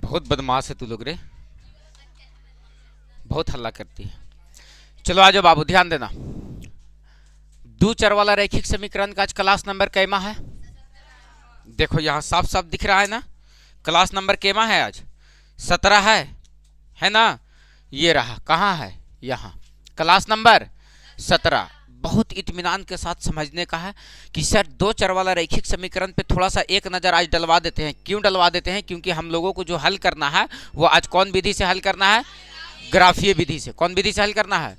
बहुत बदमाश है तू लोग रे, बहुत हल्ला करती है। चलो आ जाओ बाबू, ध्यान देना। दो चर वाला रैखिक समीकरण का आज क्लास नंबर कैमा है? देखो यहाँ साफ साफ दिख रहा है ना, क्लास नंबर केमा है आज? 17 है ना? ये रहा, कहाँ है? यहाँ क्लास नंबर 17। बहुत इत्मीनान के साथ समझने का है कि सर दो चर वाला रैखिक समीकरण पे थोड़ा सा एक नज़र आज डलवा देते हैं। क्यों डलवा देते हैं? क्योंकि हम लोगों को जो हल करना है वो आज कौन विधि से हल करना है? ग्राफीय विधि से। कौन विधि से हल करना है?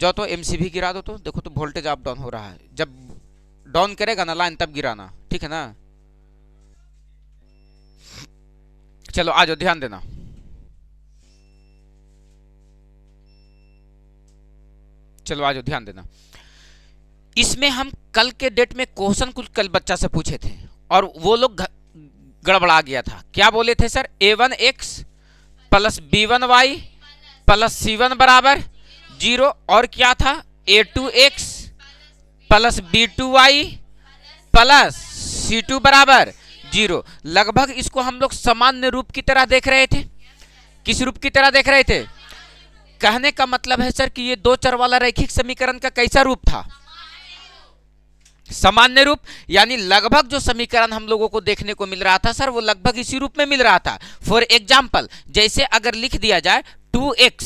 जो तो एमसीवी गिरा दो, तो देखो तो वोल्टेज अप डाउन हो रहा है। जब डाउन करेगा ना लाइन तब गिराना, ठीक है ना? चलो आ जाओ, ध्यान देना। चलो आ जाओ, ध्यान देना। इसमें हम कल के डेट में क्वेश्चन कुछ कल बच्चा से पूछे थे और वो लोग गड़बड़ा गया था। क्या बोले थे sir? a1x plus b1y plus c1 बराबर 0, और क्या था? a2x plus b2y plus c2 बराबर 0। लगभग इसको हम लोग सामान्य रूप की तरह देख रहे थे। किस रूप की तरह देख रहे थे? कहने का मतलब है सर कि ये दो चर वाला रैखिक समीकरण का कैसा रूप था? सामान्य रूप। यानी लगभग जो समीकरण हम लोगों को देखने को मिल रहा था सर वो लगभग इसी रूप में मिल रहा था। फॉर एग्जाम्पल, जैसे अगर लिख दिया जाए 2x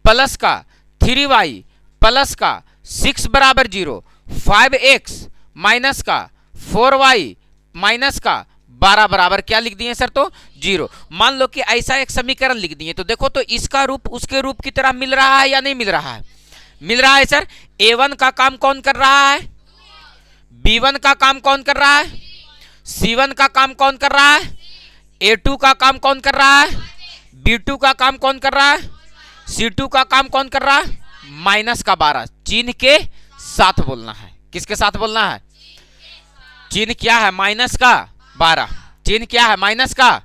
प्लस का 3y प्लस का 6 बराबर 0, 5x माइनस का 4y माइनस का 12 बराबर क्या लिख दिए सर? तो 0। मान लो कि ऐसा एक समीकरण लिख दिए, तो देखो तो इसका रूप उसके रूप की तरह मिल रहा है या नहीं मिल रहा है? मिल रहा है सर। a1 का काम कौन कर रहा है? b1 का काम कौन कर रहा है? c1 का काम कौन कर रहा है? a2 का काम कौन कर रहा है? b2 का काम कौन कर रहा है? c2 का काम कौन कर रहा है? माइनस का 12 चिन्ह के साथ बोलना है। किसके साथ बोलना है? चिन्ह क्या है? माइनस का 12। चिन्ह क्या है? माइनस का।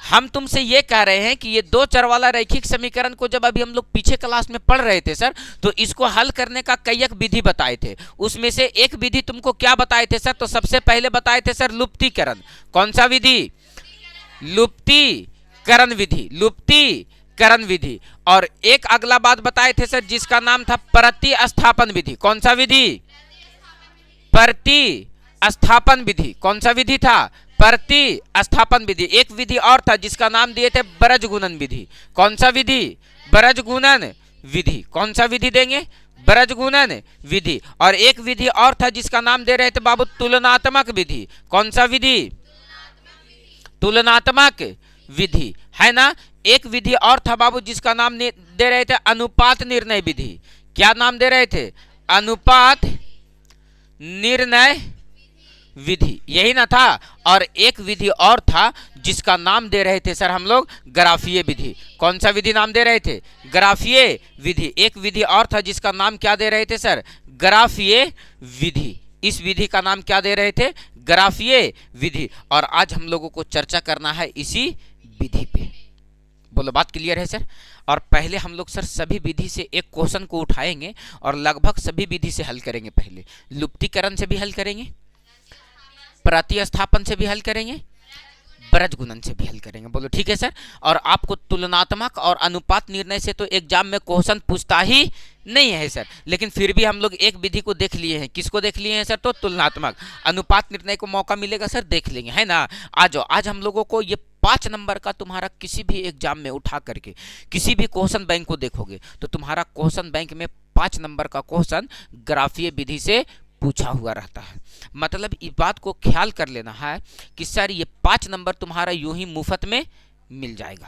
हम तुमसे ये कह रहे हैं कि ये दो चर वाला रैखिक समीकरण को जब अभी हम लोग पीछे क्लास में पढ़ रहे थे सर, तो इसको हल करने का कई एक विधि बताए थे। उसमें से एक विधि तुमको क्या बताए थे सर? तो सबसे पहले बताए थे सर लुप्तीकरण। कौन सा विधि? लुप्तीकरण विधि। लुप्तीकरण विधि। और एक अगला बात बताए थे सर जिसका नाम था प्रतिस्थापन विधि। कौन सा विधि? प्रतिस्थापन विधि। कौन सा विधि था? प्रतिस्थापन विधि। एक विधि और था जिसका नाम दिए थे बरजगुणन विधि। कौन सा विधि? बरजगुणन विधि। कौन सा विधि देंगे? बरजगुणन विधि। और एक विधि और था जिसका नाम दे रहे थे बाबू तुलनात्मक विधि। कौन सा विधि? तुलनात्मक विधि, है ना? एक विधि और था बाबू जिसका नाम दे रहे थे अनुपात निर्णय विधि। क्या नाम दे रहे थे? अनुपात निर्णय विधि, यही ना था? और एक विधि और था जिसका नाम दे रहे थे सर हम लोग ग्राफीय विधि। कौन सा विधि नाम दे रहे थे? ग्राफीय विधि। एक विधि और था जिसका नाम क्या दे रहे थे सर? ग्राफीय विधि। इस विधि का नाम क्या दे रहे थे? ग्राफीय विधि। और आज हम लोगों को चर्चा करना है इसी विधि पे। बोलो बात क्लियर है सर? और पहले हम लोग सर सभी विधि से एक क्वेश्चन को उठाएंगे और लगभग सभी विधि से हल करेंगे। पहले लुप्तीकरण से भी हल करेंगे, प्रतिस्थापन से भी हल करेंगे, बरजगुणन से भी हल करेंगे। बोलो ठीक है सर? और आपको तुलनात्मक और अनुपात निर्णय से तो एग्जाम में क्वेश्चन पूछता ही नहीं है सर, लेकिन फिर भी हम लोग एक विधि को देख लिए हैं। किसको देख लिए हैं सर? तो तुलनात्मक। अनुपात निर्णय को मौका मिलेगा सर देख लेंगे, है ना? आ जाओ, आज हम लोगों को ये 5 नंबर का तुम्हारा किसी भी एग्जाम में उठा करके किसी भी क्वेश्चन बैंक को देखोगे तो तुम्हारा क्वेश्चन बैंक में 5 नंबर का क्वेश्चन ग्राफीय विधि से पूछा हुआ रहता है। मतलब इस बात को ख्याल कर लेना है कि सर ये 5 नंबर तुम्हारा यूं ही मुफ्त में मिल जाएगा।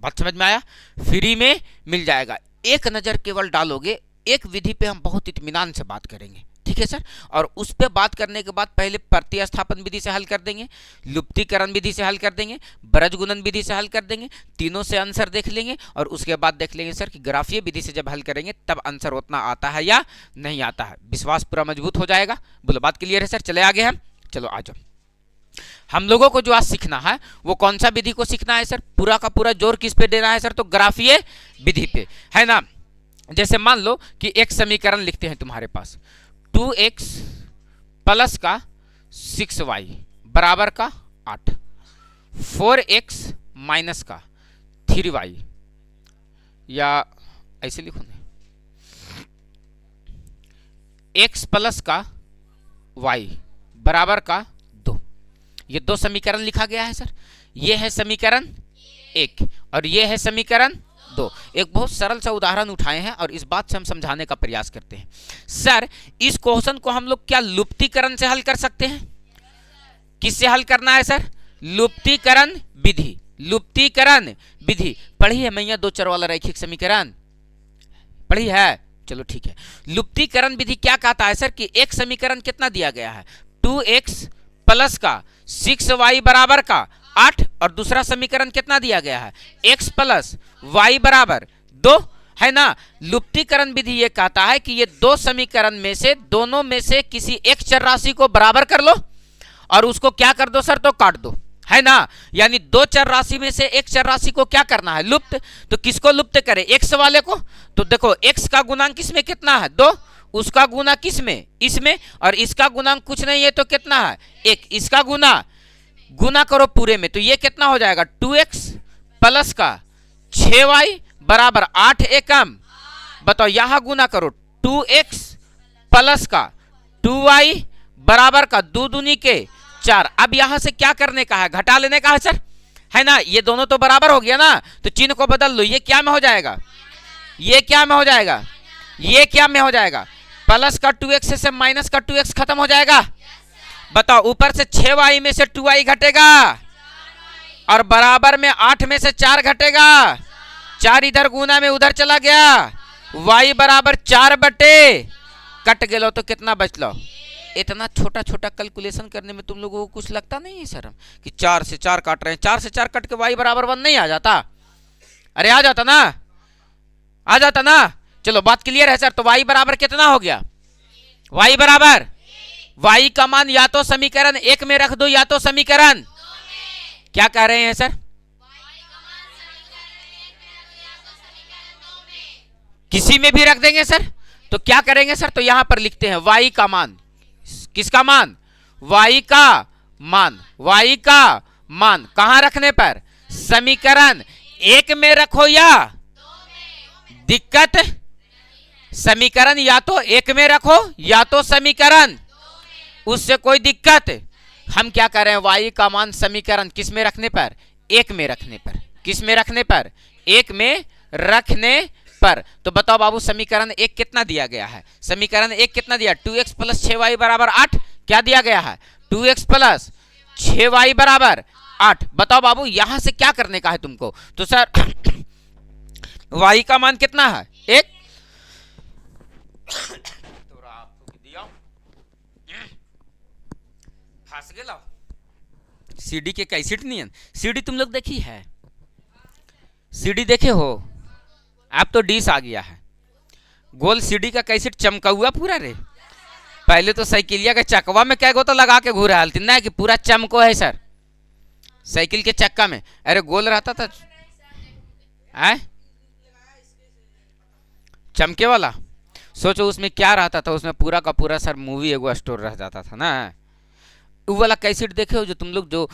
बात समझ में आया? फ्री में मिल जाएगा। एक नज़र केवल डालोगे। एक विधि पे हम बहुत इत्मीनान से बात करेंगे, ठीक है सर? और उस पर बात करने के बाद पहले प्रतिस्थापन विधि से हल कर देंगे, लुप्तीकरण विधि से हल कर देंगे, बरजगुणन विधि से हल कर देंगे, तीनों से आंसर देख लेंगे और उसके बाद देख लेंगे सर कि ग्राफीय विधि से जब हल करेंगे तब आंसर उतना आता है या नहीं आता है। विश्वास पूरा मजबूत हो जाएगा। बोलो बात क्लियर है सर? चले आगे हम। चलो आ जाओ। हम लोगों को जो आज सीखना है वो कौन सा विधि को सीखना है सर? पूरा का पूरा जोर किस पे देना है सर? तो ग्राफीय विधि पे, है ना? जैसे मान लो कि एक समीकरण लिखते हैं तुम्हारे पास 2x प्लस का 6y बराबर का 8, 4x माइनस का 3y, या ऐसे लिखो ना, x प्लस का y बराबर का 2। ये दो समीकरण लिखा गया है सर। ये है समीकरण 1 और ये है समीकरण 2। एक बहुत सरल सा उदाहरण उठाए हैं और इस बात से हम समझाने का प्रयास करते हैं। सर इस क्वेश्चन को हम लोग क्या लुप्तीकरण से हल कर सकते हैं? किससे हल करना है सर? लुप्तीकरण विधि। लुप्तीकरण विधि पढ़ी है मैया? दो चर वाला रैखिक समीकरण पढ़ी है? चलो ठीक है। लुप्तीकरण विधि क्या कहता है सर कि एक समीकरण कितना दिया गया है 2x प्लस का 6y बराबर का 8 और दूसरा समीकरण कितना दिया गया है x प्लस y बराबर 2 है ना। लुप्तीकरण विधि ये कहता है कि ये दो समीकरण में से दोनों में से किसी एक चर राशि को बराबर कर लो और उसको क्या कर दो सर? तो काट दो, है ना। यानी दो चर राशि में से एक चर राशि को क्या करना है? लुप्त। तो किसको लुप्त करें? x वाले को। तो देखो x का गुणांक किसमें कितना है? 2। उसका गुना किसमें? इसमें। और इसका गुणांक कुछ नहीं है तो कितना है? 1। इसका गुना करो पूरे में तो ये कितना हो जाएगा? 2x प्लस का 6y बराबर 8 एकम। बताओ यहां गुना करो 2x प्लस का 2y बराबर का 2 दूनी के 4। अब यहां से क्या करने का है? घटा लेने का है सर, है ना। ये दोनों तो बराबर हो गया ना, तो चिन्ह को बदल लो। ये क्या में हो जाएगा? ये क्या में हो जाएगा? ये क्या में हो जाएगा? प्लस का 2x से माइनस का 2x खत्म हो जाएगा। बताओ ऊपर से 6y में से 2y घटेगा और बराबर में 8 में से 4 घटेगा। 4 इधर गुना में उधर चला गया, y बराबर 4 बटे कट गेलो तो कितना बचलो? इतना छोटा छोटा कैलकुलेशन करने में तुम लोगों को कुछ लगता नहीं है शर्म कि 4 से 4 काट रहे हैं? 4 से 4 कट के y बराबर 1 नहीं आ जाता? अरे आ जाता ना, आ जाता ना। चलो बात क्लियर है सर। तो y बराबर कितना हो गया? y बराबर, y का मान या तो समीकरण 1 में रख दो या तो समीकरण, क्या कह रहे हैं सर? किसी में भी रख देंगे सर। तो क्या करेंगे सर? तो यहां पर लिखते हैं y का मान। किसका मान? y का मान। y का मान कहां रखने पर? समीकरण 1 में रखो या दिक्कत? समीकरण या तो 1 में रखो या तो समीकरण, उससे कोई दिक्कत। हम क्या कर रहे हैं? y का मान समीकरण किस में रखने पर? 1 में रखने पर। किस में रखने पर? 1 में रखने पर। तो बताओ बाबू समीकरण 1 कितना दिया गया है? समीकरण 1 कितना दिया? 2x प्लस 6y बराबर 8। क्या दिया गया है? 2x प्लस 6y बराबर 8। बताओ बाबू यहां से क्या करने का है तुमको? तो सर y का मान कितना है? 1। सीडी के कैसेट नहीं है? सीडी तुम लोग देखी है? सीडी देखे हो? अब तो डिश आ गया है। गोल सीडी का कैसेट चमका हुआ पूरा रे। पहले तो साइकिलिया के चकवा में क्या गो तो लगा के घूरा हलती ना कि पूरा चमको है सर साइकिल के चक्का में। अरे गोल रहता था चमके वाला। सोचो उसमें क्या रहता था? उसमें पूरा का पूरा सर मूवी एगो स्टोर रह जाता था ना। वो वाला कैसेट देखे हो जो तुम लोग जो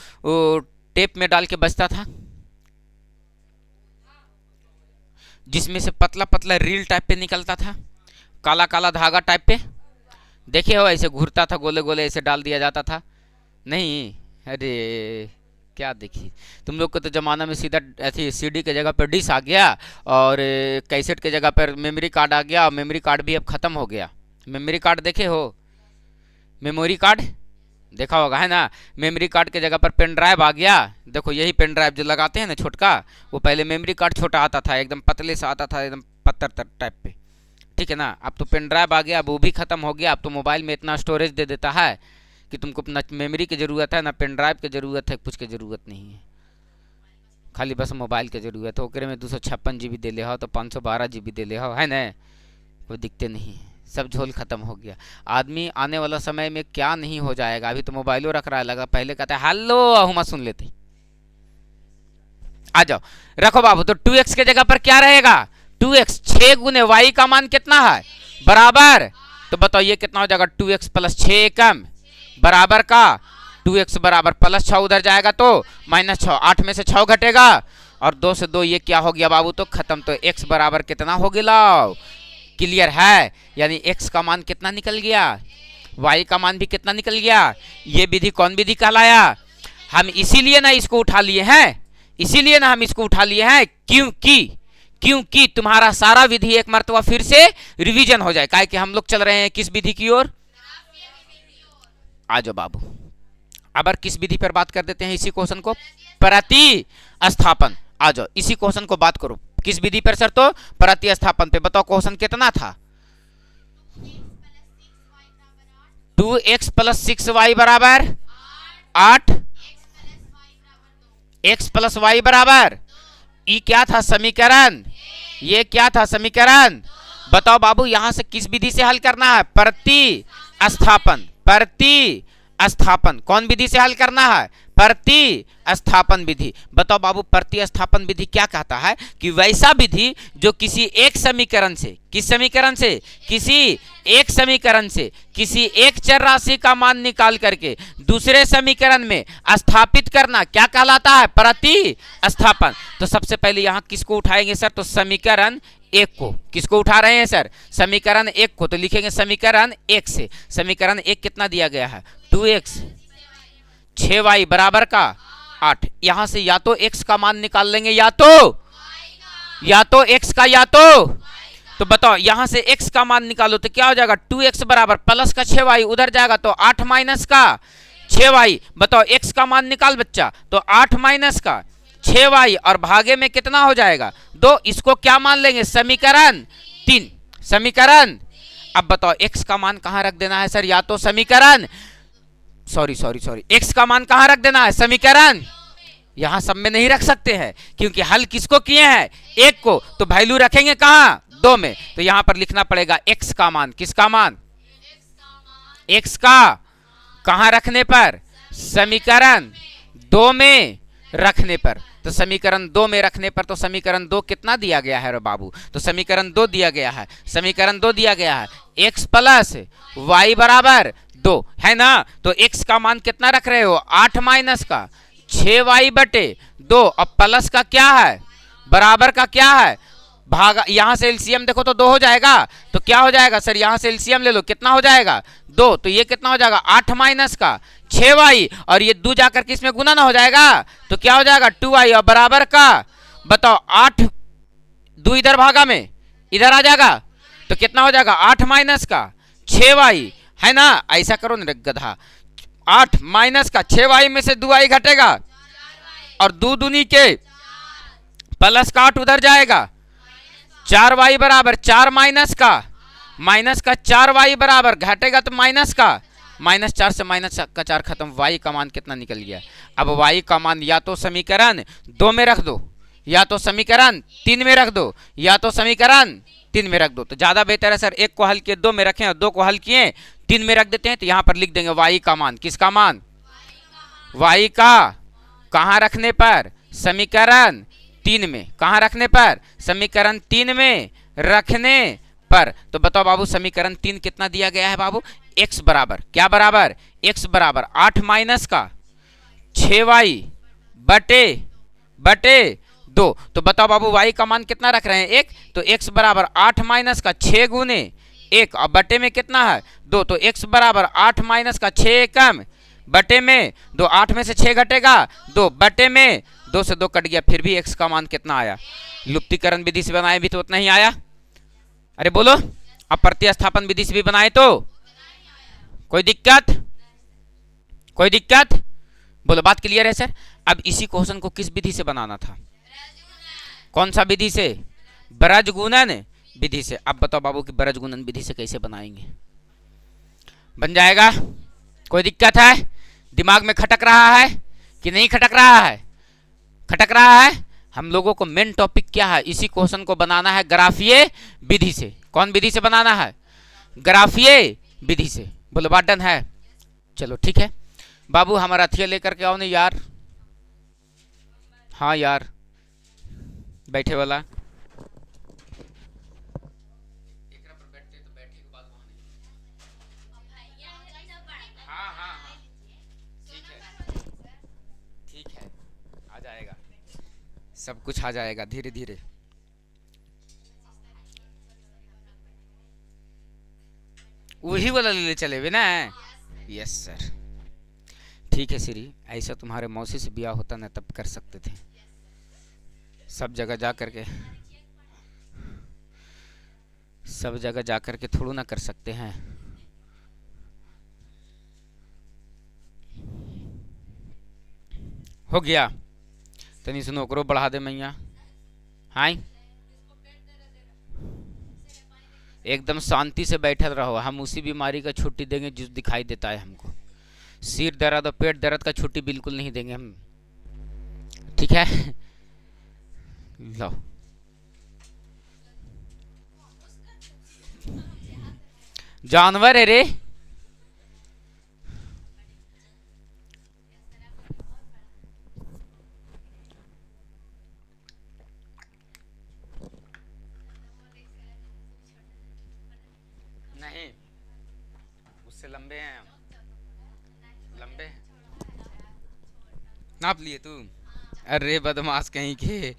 टेप में डाल के बजता था, जिसमें से पतला पतला रील टाइप पे निकलता था, काला काला धागा टाइप पे देखे हो? ऐसे घूरता था, गोले गोले ऐसे डाल दिया जाता था। नहीं? अरे क्या देखी तुम लोग को तो जमाना में सीधा ऐसी सीडी के जगह पर डिश आ गया और कैसेट के जगह पर मेमोरी कार्ड आ गया। और मेमोरी कार्ड भी अब खत्म हो गया। मेमोरी कार्ड देखे हो? मेमोरी कार्ड देखा होगा, है ना। मेमोरी कार्ड के जगह पर पेन ड्राइव आ गया। देखो यही पेन ड्राइव जो लगाते हैं ना छोटका, वो पहले मेमोरी कार्ड छोटा आता था, एकदम पतले से आता था, एकदम पत्थर टाइप पे, ठीक है ना। अब तो पेन ड्राइव आ गया, अब वो भी खत्म हो गया। अब तो मोबाइल में इतना स्टोरेज दे देता है कि तुमको ना मेमोरी की ज़रूरत है ना पेन ड्राइव की ज़रूरत है, कुछ की ज़रूरत नहीं है, खाली बस मोबाइल की ज़रूरत है। ओकरे में 256 GB दे ले हो तो 512 GB दे ले हो, है ना। कोई दिक्कत नहीं है, सब झोल खत्म हो गया। आदमी आने वाला समय में क्या नहीं हो जाएगा। अभी तो मोबाइलों रख रहा है, लगा पहले कहता है हेलो हुमा सुन लेते। आ जाओ रखो बाबू। तो 2x के जगह पर क्या रहेगा? 2x 6 गुने y का मान कितना है? बराबर। तो बताओ ये कितना हो जाएगा? 2x प्लस 6 एकम बराबर का 2x बराबर प्लस 6 उधर जाएगा तो माइनस 6, 8 में से 6 घटेगा और 2 से 2 ये क्या हो गया बाबू, तो खत्म। तो x बराबर कितना हो गया, क्लियर है, यानी x का मान कितना निकल गया, y का मान भी कितना निकल गया। ये विधि कौन विधि कहलाया, हम इसीलिए ना इसको उठा लिए हैं, इसीलिए ना हम इसको उठा लिए हैं क्योंकि तुम्हारा सारा विधि एक मर्तबा फिर से रिवीजन हो जाए, काहे कि हम लोग चल रहे हैं किस विधि की ओर। आ जाओ बाबू, अब किस विधि पर बात कर देते हैं, इसी क्वेश्चन को प्रतिस्थापन। आ जाओ इसी क्वेश्चन को बात करो, किस विधि पर सर, तो प्रतिस्थापन पे। बताओ क्वेश्चन कितना था, 2x प्लस 6y बराबर 8, x प्लस y बराबर, ई क्या था समीकरण, ये क्या था समीकरण। बताओ बाबू यहां से किस विधि से हल करना है, प्रतिस्थापन, प्रतिस्थापन कौन विधि से हल करना है, प्रतिस्थापन विधि। बताओ बाबू प्रतिस्थापन विधि क्या कहता है कि वैसा विधि जो किसी एक समीकरण से, किस समीकरण से, किसी एक समीकरण से किसी एक चर राशि का मान निकाल करके दूसरे समीकरण में स्थापित करना क्या कहलाता है, प्रतिस्थापन। तो सबसे पहले यहां किसको उठाएंगे सर, तो समीकरण एक को, किसको उठा रहे हैं सर, समीकरण एक को। तो लिखेंगे समीकरण एक से, समीकरण एक कितना दिया गया है, 2x 6y बराबर का 8। यहां से या तो x का मान निकाल लेंगे या तो x का या तो बताओ यहां से x का मान निकालो तो क्या हो जाएगा, 2x बराबर प्लस का 6y उधर जाएगा तो 8 माइनस का 6y। बताओ x का मान निकाल बच्चा, तो 8 माइनस का 6y और भागे में कितना हो जाएगा 2। इसको क्या मान लेंगे, समीकरण 3, समीकरण। अब बताओ x का मान कहां रख देना है सर, या तो समीकरण, सॉरी x का मान कहां रख देना है, समीकरण। यहां सब में नहीं रख सकते हैं क्योंकि हल किसको किए हैं, एक को, तो वैल्यू रखेंगे कहां, 2 में। तो यहां पर लिखना पड़ेगा x का मान, किसका मान, x का कहां रखने पर, समीकरण 2 में रखने पर। तो समीकरण 2 में रखने पर तो समीकरण 2 कितना दिया गया है रे बाबू, तो समीकरण 2 दिया गया है, समीकरण 2 दिया गया है x प्लस y बराबर 2 है ना। तो x का मान कितना रख रहे हो, 8 माइनस का 6y बटे 2, अब प्लस का क्या है, बराबर का क्या है, भागा। यहां से एलसीएम देखो तो 2 हो जाएगा, तो क्या हो जाएगा सर, यहां से एलसीएम ले लो, कितना हो जाएगा 2। तो ये कितना हो जाएगा 8 माइनस का 6y और ये 2 जाकर के इसमें गुना ना हो जाएगा तो क्या हो जाएगा 2y और बराबर का, बताओ 8, 2 इधर भागा में इधर आ जाएगा तो कितना हो जाएगा 8 माइनस का 6y है ना। ऐसा करो ना गधा, 8 माइनस का 6y में से 2y घटेगा और 2 दूनी के प्लस का 8 उधर जाएगा, 4y बराबर 4 माइनस का 4y बराबर घटेगा तो -4 से -4 खत्म, y का मान कितना निकल गया। अब y का मान या तो समीकरण 2 में रख दो, या तो समीकरण 3 में रख दो, या तो समीकरण 3 में रख दो। तो ज्यादा बेहतर है सर, एक को हल किए 2 में रखें और 2 को हल किए 3 में रख देते हैं। तो यहां पर लिख देंगे y का मान, किसका मान, y का कहां रखने पर, समीकरण 3 में, कहां रखने पर, समीकरण 3 में रखने पर। तो बताओ बाबू समीकरण 3 कितना दिया गया है बाबू, x बराबर क्या बराबर, x बराबर 8 माइनस का 6y बटे 2। तो बताओ बाबू y का मान कितना रख रहे हैं 1, तो x बराबर 8 माइनस का 6 गुने 1 और बटे में कितना है 2। तो x बराबर 8 माइनस का 6 एकम बटे में 2, 8 में से 6 घटेगा 2 बटे में 2 से 2 कट गया, फिर भी x का मान कितना आया, लुप्तीकरण विधि से बनाए भी तो उतना ही आया। अरे बोलो, अब प्रतिस्थापन विधि से भी बनाए तो कोई दिक्कत, कोई दिक्कत, बोलो बात क्लियर है सर। अब इसी क्वेश्चन को किस विधि से बनाना था, कौन सा विधि से, बृहज्गुणन विधि से। अब बताओ बाबू कि बृहज्गुणन विधि से कैसे बनाएंगे, बन जाएगा, कोई दिक्कत है, दिमाग में खटक रहा है कि नहीं खटक रहा है, खटक रहा है। हम लोगों को मेन टॉपिक क्या है, इसी क्वेश्चन को बनाना है ग्राफीय विधि से। कौन विधि से बनाना है, ग्राफीय विधि से। बोलो बात डन है, चलो ठीक है बाबू, हमारा हथिया लेकर के आओ नहीं यार, हाँ यार बैठे वाला, हाँ हाँ हाँ ठीक है। जाएगा, सब कुछ आ जाएगा धीरे धीरे। वही वाला ले चले हुए ना। यस सर, ठीक है श्री, ऐसा तुम्हारे मौसी से ब्याह होता ना तब कर सकते थे, सब जगह जा करके, सब जगह जा करके थोड़ा ना कर सकते हैं। हो गया, तनी सुनो ओकरो बढ़ा दे मैया। हाँ, एकदम शांति से बैठल रहो, हम उसी बीमारी का छुट्टी देंगे जो दिखाई देता है हमको। सिर दर्द और पेट दर्द का छुट्टी बिल्कुल नहीं देंगे हम, ठीक है। लो जानवर है रे, नहीं उससे लंबे हैं, लंबे नाप लिए तू। अरे बदमाश कहीं के,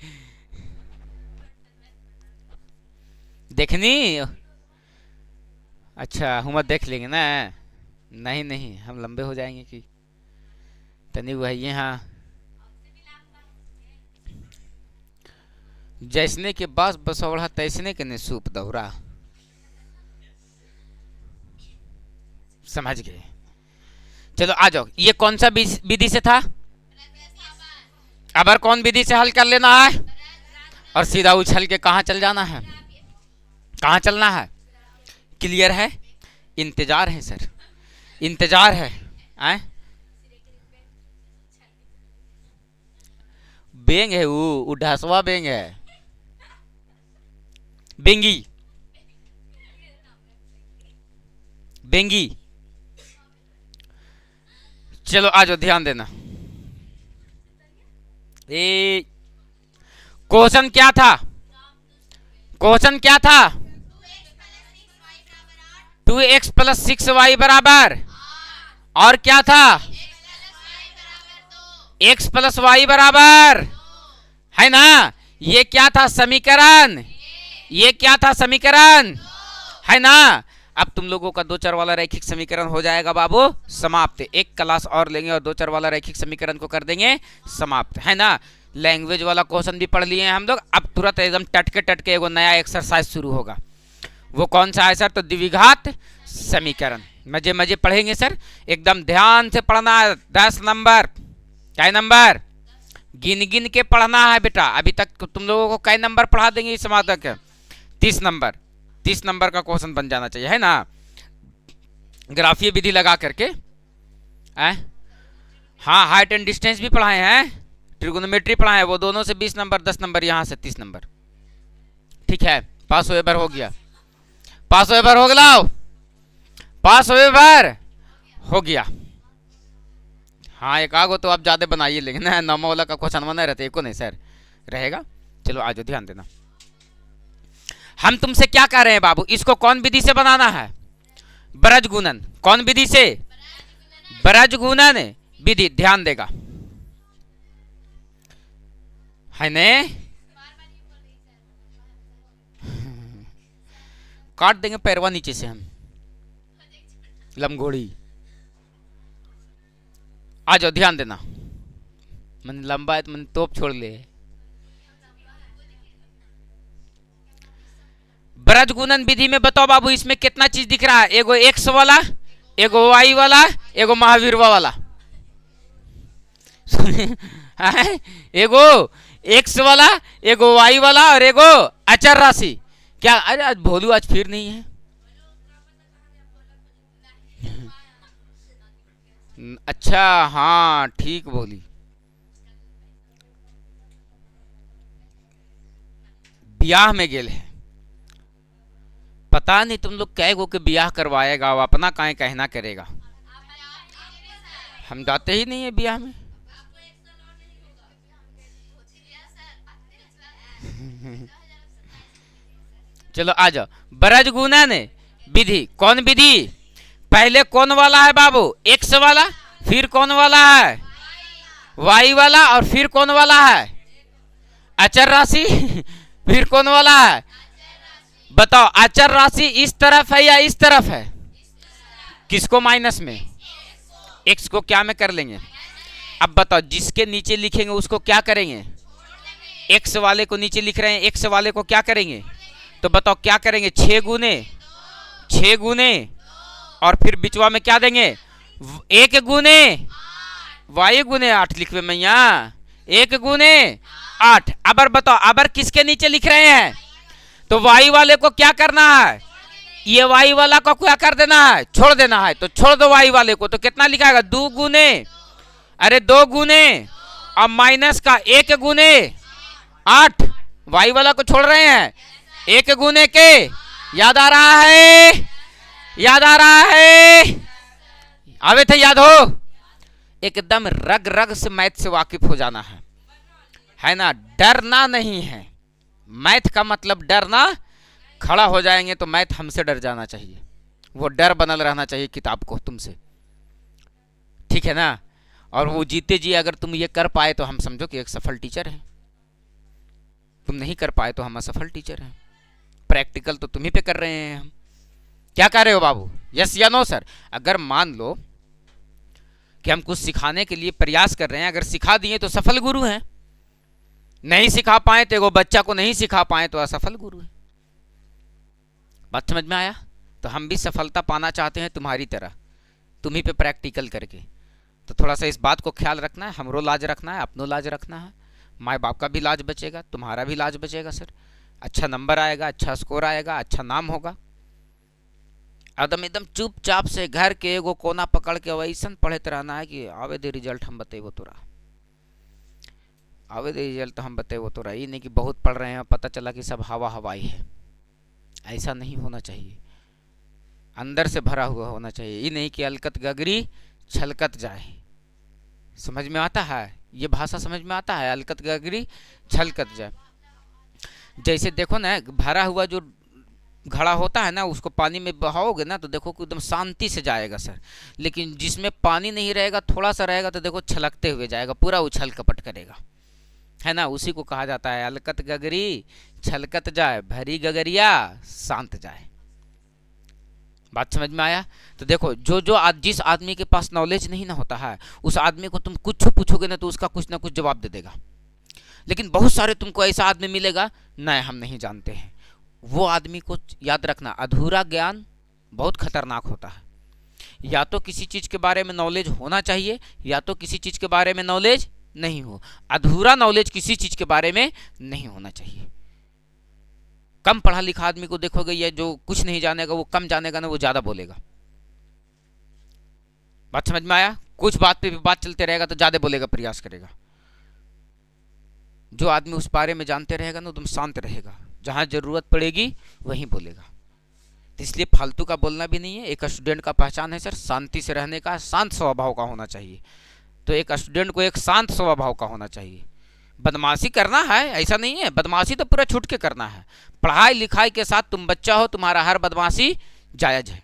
देखनी। अच्छा हम देख लेंगे ना, नहीं नहीं हम लंबे हो जाएंगे कि तनी वही। हाँ, जैसने के बास बसौड़ा तैसने के ने सूप दौरा, समझ गए। चलो आ जाओ, ये कौन सा विधि से था? अबर कौन विधि से हल कर लेना है और सीधा उछल के कहाँ चल जाना है, कहाँ चलना है? क्लियर है? इंतजार है सर, इंतजार है। आए बेंग है वो ढसवा बेंग है, बेंगी, बेंगी। चलो आ जाओ, ध्यान देना। ए क्वेश्चन क्या था? क्वेश्चन क्या था? 2x प्लस 6y बराबर, और क्या था? x प्लस वाई बराबर, है ना? ये क्या था समीकरण? ये क्या था समीकरण, है ना? अब तुम लोगों का दो चर वाला रैखिक समीकरण हो जाएगा बाबू समाप्त। एक क्लास और लेंगे और दो चर वाला रैखिक समीकरण को कर देंगे समाप्त, है ना? लैंग्वेज वाला क्वेश्चन भी पढ़ लिए हैं हम लोग। अब तुरंत एकदम टटके टटके एगो नया एक्सरसाइज शुरू होगा। वो कौन सा है सर? तो द्विघात समीकरण। मजे मजे पढ़ेंगे सर, एकदम ध्यान से पढ़ना है। 10 नंबर, क्या नंबर? गिन गिन के पढ़ना है बेटा। अभी तक तुम लोगों को कई नंबर पढ़ा देंगे इस समाधक? 30 नंबर, 30 नंबर का क्वेश्चन बन जाना चाहिए, है ना? ग्राफीय विधि लगा करके। हाँ, हाइट एंड डिस्टेंस भी पढ़ाए हैं, ट्रिगोनोमेट्री पढ़ाए हैं, वो दोनों से 20 नंबर, 10 नंबर, यहाँ से 30 नंबर। ठीक है, पास हुए बार हो गया, पास हुए बार हो गया, पास हुए बार हो गया। हाँ, एक आगो तो आप ज्यादा बनाइए, लेकिन नमो वाला का क्वेश्चन बना रहते, एको नहीं सर रहेगा। चलो आज ध्यान देना, हम तुमसे क्या कह रहे हैं बाबू? इसको कौन विधि से बनाना है? ब्रज गुणन। कौन विधि से? ब्रज गुणन विधि। ध्यान देगा, है ने? काट देंगे पैरवा नीचे से हम, लमघोड़ी। आ जाओ, ध्यान देना। मन लंबा है तो मन तोप छोड़ ले। ब्रज गुणन विधि में बताओ बाबू, इसमें कितना चीज दिख रहा है? एगो एक्स वाला, एगो वाई वाला, एगो महावीरवा वाला। एगो एक्स वाला, एगो वाई वाला, और एगो अचर राशि। क्या? अरे आज भोलू आज फिर नहीं है। अच्छा, हाँ ठीक बोली। ब्याह में गेल है, पता नहीं तुम लोग कै गो के ब्याह करवाएगा, वो अपना काहे कहना करेगा। हम जाते ही नहीं है ब्याह में। चलो आ जाओ, ब्रज गुणन विधि। कौन विधि? पहले कौन वाला है बाबू? एक्स वाला, फिर कौन वाला है? वाई वाला, और फिर कौन वाला है? अचर राशि। फिर कौन वाला है? बताओ, अचर राशि इस तरफ है या इस तरफ है? किसको माइनस में? एक्स को क्या में कर लेंगे? अब बताओ, जिसके नीचे लिखेंगे उसको क्या करेंगे? एक्स वाले को नीचे लिख रहे हैं, एक्स वाले को क्या करेंगे? तो बताओ क्या करेंगे? 6 गुने और फिर बिचवा में क्या देंगे? 1 गुने वाई गुने 8 लिखवे मैया, 1 गुने 8। अबर बताओ, अबर किसके नीचे लिख रहे हैं? तो वाई वाले को क्या करना है? ये वाई वाला को क्या कर देना है? छोड़ देना है। तो छोड़ दो वाई वाले को, तो कितना लिखाएगा? 2 गुने, अरे 2 गुने और माइनस का 1 गुने 8। वाई वाला को छोड़ रहे हैं, 1 गुने के। याद आ रहा है? याद आ रहा है? आवे थे, याद हो? एकदम रग रग से मैथ से वाकिफ हो जाना है ना? डरना नहीं है। मैथ का मतलब डरना। खड़ा हो जाएंगे तो मैथ हमसे डर जाना चाहिए, वो डर बनल रहना चाहिए किताब को तुमसे, ठीक है ना? और वो जीते जी अगर तुम ये कर पाए तो हम समझो कि एक सफल टीचर है। तुम नहीं कर पाए तो हम असफल टीचर हैं। प्रैक्टिकल तो तुम ही पे कर रहे हैं हम। क्या कह रहे हो बाबू? यस या नो सर? अगर मान लो कि हम कुछ सिखाने के लिए प्रयास कर रहे हैं, अगर सिखा दिए तो सफल गुरु हैं, नहीं सिखा पाए तो एगो बच्चा को नहीं सिखा पाए तो असफल गुरु है। बात समझ में आया? तो हम भी सफलता पाना चाहते हैं तुम्हारी तरह, तुम ही पे प्रैक्टिकल करके। तो थोड़ा सा इस बात को ख्याल रखना है, हमरो लाज रखना है, अपनो लाज रखना है, माँ बाप का भी लाज बचेगा, तुम्हारा भी लाज बचेगा सर। अच्छा नंबर आएगा, अच्छा स्कोर आएगा, अच्छा नाम होगा। एकदम चुपचाप से घर के एगो कोना पकड़ के वैसन पढ़ते रहना है कि आवे दे रिजल्ट हम बतेबो तोरा, आवे दे रिजल्ट हम बतेबो तोरा। ये नहीं कि बहुत पढ़ रहे हैं पता चला कि सब हवा हवाई है। ऐसा नहीं होना चाहिए, अंदर से भरा हुआ होना चाहिए। ये नहीं कि अलकत गगरी छलकत जाए। समझ में आता है? ये भाषा समझ में आता है? अलकत गगरी छलकत जाए। जैसे देखो ना, भरा हुआ जो घड़ा होता है ना, उसको पानी में बहाओगे ना तो देखो कि एकदम शांति से जाएगा सर। लेकिन जिसमें पानी नहीं रहेगा, थोड़ा सा रहेगा, तो देखो छलकते हुए जाएगा, पूरा उछल कपट करेगा, है ना? उसी को कहा जाता है अलकत गगरी छलकत जाए, भरी गगरिया शांत जाए। बात समझ में आया? तो देखो, जिस आदमी के पास नॉलेज नहीं ना होता है, उस आदमी को तुम कुछ पूछोगे ना तो उसका कुछ ना कुछ जवाब दे देगा। लेकिन बहुत सारे तुमको ऐसा आदमी मिलेगा, नहीं हम नहीं जानते हैं। वो आदमी को याद रखना, अधूरा ज्ञान बहुत खतरनाक होता है। या तो किसी चीज के बारे में नॉलेज होना चाहिए, या तो किसी चीज के बारे में नॉलेज नहीं हो। अधूरा नॉलेज किसी चीज के बारे में नहीं होना चाहिए। कम पढ़ा लिखा आदमी को देखोगे, ये जो कुछ नहीं जानेगा वो कम जानेगा ना, वो ज्यादा बोलेगा। बात समझ में आया? कुछ बात पे भी बात चलते रहेगा तो ज्यादा बोलेगा, प्रयास करेगा। जो आदमी उस बारे में जानते रहेगा ना, तुम शांत रहेगा, जहां जरूरत पड़ेगी वहीं बोलेगा। तो इसलिए फालतू का बोलना भी नहीं है। एक स्टूडेंट का पहचान है सर शांति से रहने का, शांत स्वभाव का होना चाहिए। तो एक स्टूडेंट को एक शांत स्वभाव का होना चाहिए। बदमाशी करना है ऐसा नहीं है, बदमाशी तो पूरा छूट के करना है। पढ़ाई लिखाई के साथ तुम बच्चा हो, तुम्हारा हर बदमाशी जायज है।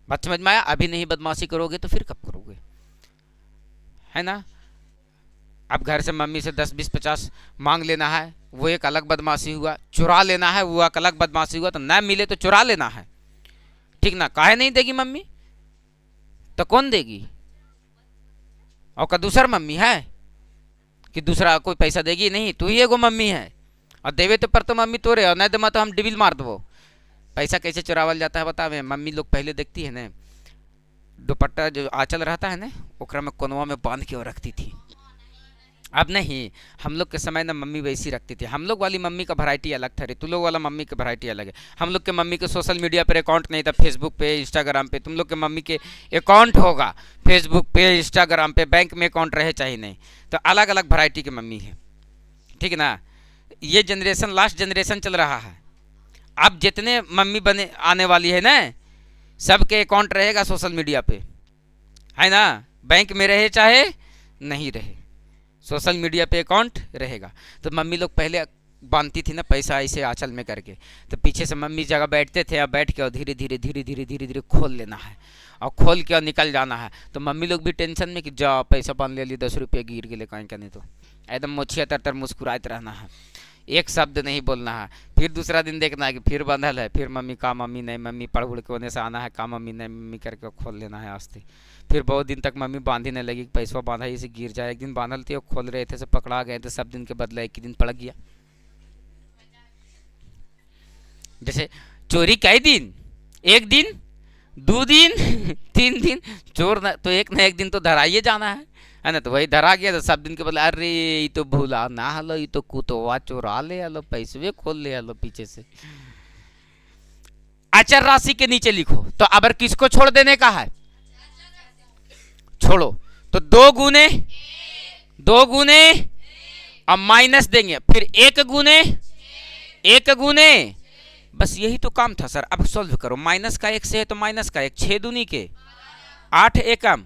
बात समझ में आया? अभी नहीं बदमाशी करोगे तो फिर कब करोगे, है ना? अब घर से मम्मी से 10 20 50 मांग लेना है, वो एक अलग बदमाशी हुआ। चुरा लेना है, वो एक अलग बदमाशी हुआ। तो न मिले तो चुरा लेना है, ठीक ना? काहे नहीं देगी मम्मी? तो कौन देगी? और का दूसर मम्मी है कि दूसरा कोई पैसा देगी? नहीं, तू ही एगो मम्मी है। और देवे तो पर तो मम्मी तोरे, और नहीं दे तो हम डिबिल मार दो। पैसा कैसे चुरावल जाता है बतावे? मम्मी लोग पहले देखती है ना, दुपट्टा जो आंचल रहता है ना, ओकरा में कोनवा में बांध के रखती थी। अब नहीं, हम लोग के समय ना मम्मी वैसी रखती थी। हम लोग वाली मम्मी का वैरायटी अलग था रे, तू लोग वाला मम्मी का वैरायटी अलग है। हम लोग के मम्मी के सोशल मीडिया पर अकाउंट नहीं था, फेसबुक पे इंस्टाग्राम पे। तुम लोग के मम्मी के अकाउंट होगा फेसबुक पे इंस्टाग्राम पे, बैंक में अकाउंट रहे चाहे नहीं। तो अलग अलग वैरायटी की मम्मी है, ठीक है ना? ये जनरेशन लास्ट जनरेशन चल रहा है। अब जितने मम्मी बने आने वाली है ना, सबके अकाउंट रहेगा सोशल मीडिया पे, है ना? बैंक में रहे चाहे नहीं रहे, सोशल मीडिया पे अकाउंट रहेगा। तो मम्मी लोग पहले बांधती थी ना पैसा ऐसे आंचल में करके, तो पीछे से मम्मी जगह बैठते थे, अब बैठ के और धीरे धीरे धीरे धीरे धीरे धीरे खोल लेना है। और खोल के और निकल जाना है। तो मम्मी लोग भी टेंशन में कि जा पैसा बांध ले ली, 10 रुपये गिर गए कहीं का, नहीं तो एकदम मोछिया तर मुस्कुराते रहना है, एक शब्द नहीं बोलना है। फिर दूसरा दिन देखना है कि फिर बंधल है, फिर मम्मी का, मम्मी नहीं, मम्मी पढ़ उड़ के होने से आना है, का मम्मी नहीं, मम्मी करके खोल लेना है आस्ते। फिर बहुत दिन तक मम्मी बांधने लगी, पैसा बांधा ही से गिर जाए। एक दिन बांधल थे, खोल रहे थे, से पकड़ा गए थे, सब दिन के बदला एक ही दिन पड़ गया। जैसे चोरी कई दिन, एक दिन, 2 दिन, 3 दिन, चोर न, तो एक न एक दिन तो धराइए जाना है ना। तो वही धरा गया तो सब दिन के बोले अरे ये तो भूला ना हलो, ये तो कुतवा चोरा ले हलो, पैसे खोल ले हलो पीछे से। अचर राशि के नीचे लिखो तो अब किसको छोड़ देने का है, छोड़ो तो 2 गुने और माइनस देंगे, फिर 1 गुने, बस यही तो काम था सर। अब सॉल्व करो, माइनस का 1 से है तो माइनस का 1, 6 दूनी के 8 एकम,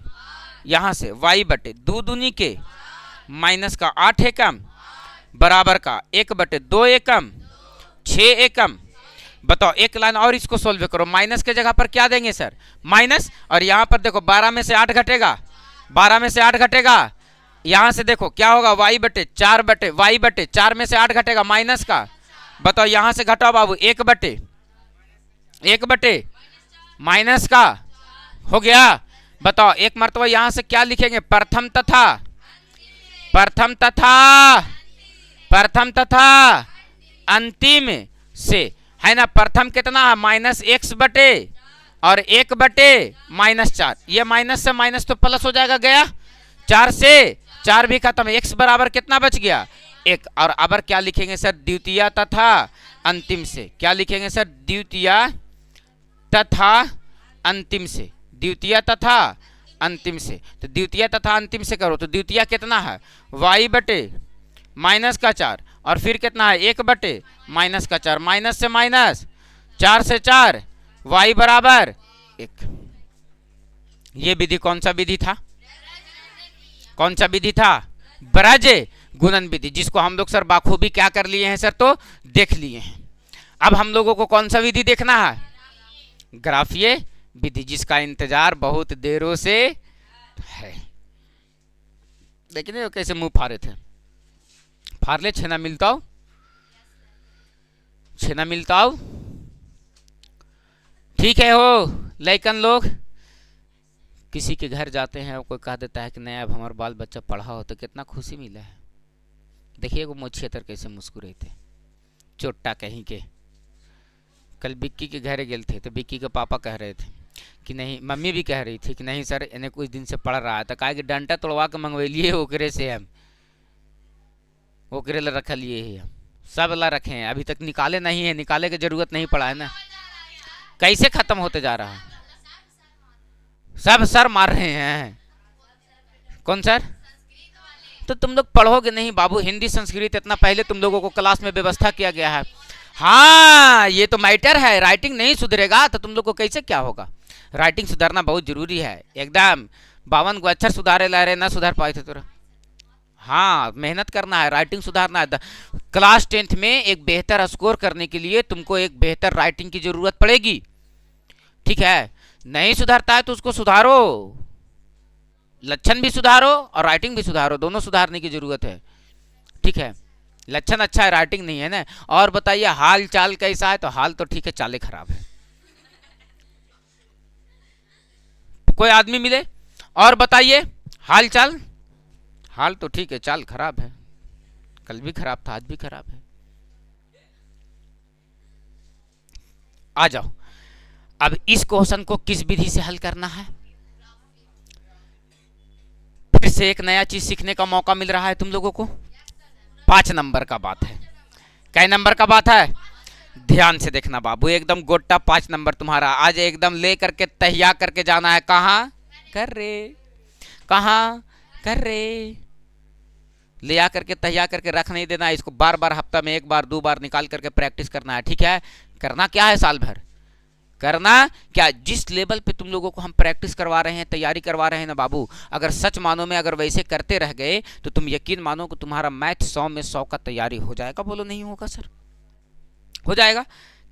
यहां से y बटे 2 दूनी के माइनस का 8 एकम बराबर का 1/2 एकम 6 एकम। बताओ एक लाइन और इसको सोल्व करो, माइनस के जगह पर क्या देंगे सर, माइनस, और यहाँ पर देखो 12 में से 8 घटेगा, 12 में से 8 घटेगा, यहाँ से देखो क्या होगा y बटे 4 में से 8 घटेगा माइनस का। बताओ यहाँ से घटाओ बाबू, 1 बटे माइनस का हो गया। बताओ एक मर्तबा यहाँ से क्या लिखेंगे, प्रथम तथा अंतिम से, है ना। प्रथम कितना है, -x बटे और 1 बटे -4, ये माइनस से माइनस तो प्लस हो जाएगा, गया 4 से 4 भी खत्म, x बराबर कितना बच गया 1। और अब क्या लिखेंगे सर, द्वितीय तथा अंतिम से, क्या लिखेंगे सर, द्वितीय तथा अंतिम से, द्वितीय तथा अंतिम से। तो द्वितीय तथा अंतिम से करो तो द्वितीय कितना है, y बटे माइनस का 4 और फिर कितना है 1 बटे माइनस का 4, माइनस से माइनस 4 से 4, y बराबर 1। ये विधि कौन सा विधि था, कौन सा विधि था, ब्रज गुणन विधि, जिसको हम लोग सर बाखूबी क्या कर लिए हैं सर, तो देख लिए हैं। अब हम लोगों को कौन सा विधि देखना है, ग्राफीय विधि, जिसका इंतजार बहुत देरों से है। देखिए कैसे मुंह फाड़े थे, फाड़ ले, छेना मिलता हो, ठीक है हो। लेकिन लोग किसी के घर जाते हैं, कोई कह देता है कि नहीं अब हमारा बाल बच्चा पढ़ा हो, तो कितना खुशी मिला है। देखिए वो मोछियतर कैसे मुस्कुराए थे, चोट्टा कहीं के। कल बिक्की के घर गए थे तो बिक्की के पापा कह रहे थे कि नहीं, मम्मी भी कह रही थी कि नहीं सर इन्हें कुछ दिन से पढ़ रहा है, तो कहा कि डंटा तोड़वा के मंगवेलिए ओकरे से, हम ओकरे ला रख लिए ही, हम सब ला रखे हैं, अभी तक निकाले नहीं है, निकाले की जरूरत नहीं पड़ा है ना। कैसे खत्म होते जा रहा है, सब सर मार रहे हैं। कौन सर, तो तुम लोग पढ़ोगे नहीं बाबू, हिंदी संस्कृत इतना पहले तुम लोगों को क्लास में व्यवस्था किया गया है। हाँ ये तो मैटर है, राइटिंग नहीं सुधरेगा तो तुम लोग को कैसे क्या होगा, राइटिंग सुधारना बहुत जरूरी है एकदम। 52 को अक्षर सुधारे ला रहे, ना सुधार पाए थे तुरा। हाँ मेहनत करना है, राइटिंग सुधारना है। क्लास 10th में एक बेहतर स्कोर करने के लिए तुमको एक बेहतर राइटिंग की जरूरत पड़ेगी, ठीक है। नहीं सुधारता है तो उसको सुधारो, लक्षण भी सुधारो और राइटिंग भी सुधारो, दोनों सुधारने की जरूरत है, ठीक है। लक्षण अच्छा है, राइटिंग नहीं है ना। और बताइए हाल चाल कैसा है, तो हाल तो ठीक है, चाले खराब है। कोई आदमी मिले और बताइए हाल चाल, हाल तो ठीक है, चाल खराब है, कल भी खराब था, आज भी खराब है। आ जाओ, अब इस क्वेश्चन को किस विधि से हल करना है, फिर से एक नया चीज सीखने का मौका मिल रहा है तुम लोगों को। 5 नंबर का बात है, कै नंबर का बात है, ध्यान से देखना बाबू, एकदम गोटा 5 नंबर तुम्हारा आज एकदम ले करके तैयार करके जाना है। कहाँ कर रे, ले आ करके तैयार करके रख नहीं देना है, इसको बार बार हफ्ता में 1 बार 2 बार निकाल करके प्रैक्टिस करना है, ठीक है। करना क्या है, साल भर करना क्या, जिस लेवल पे तुम लोगों को हम प्रैक्टिस करवा रहे हैं, तैयारी करवा रहे हैं ना बाबू, अगर सच मानो में अगर वैसे करते रह गए तो तुम यकीन मानो कि तुम्हारा मैथ 100 में 100 का तैयारी हो जाएगा। बोलो नहीं होगा सर, हो जाएगा।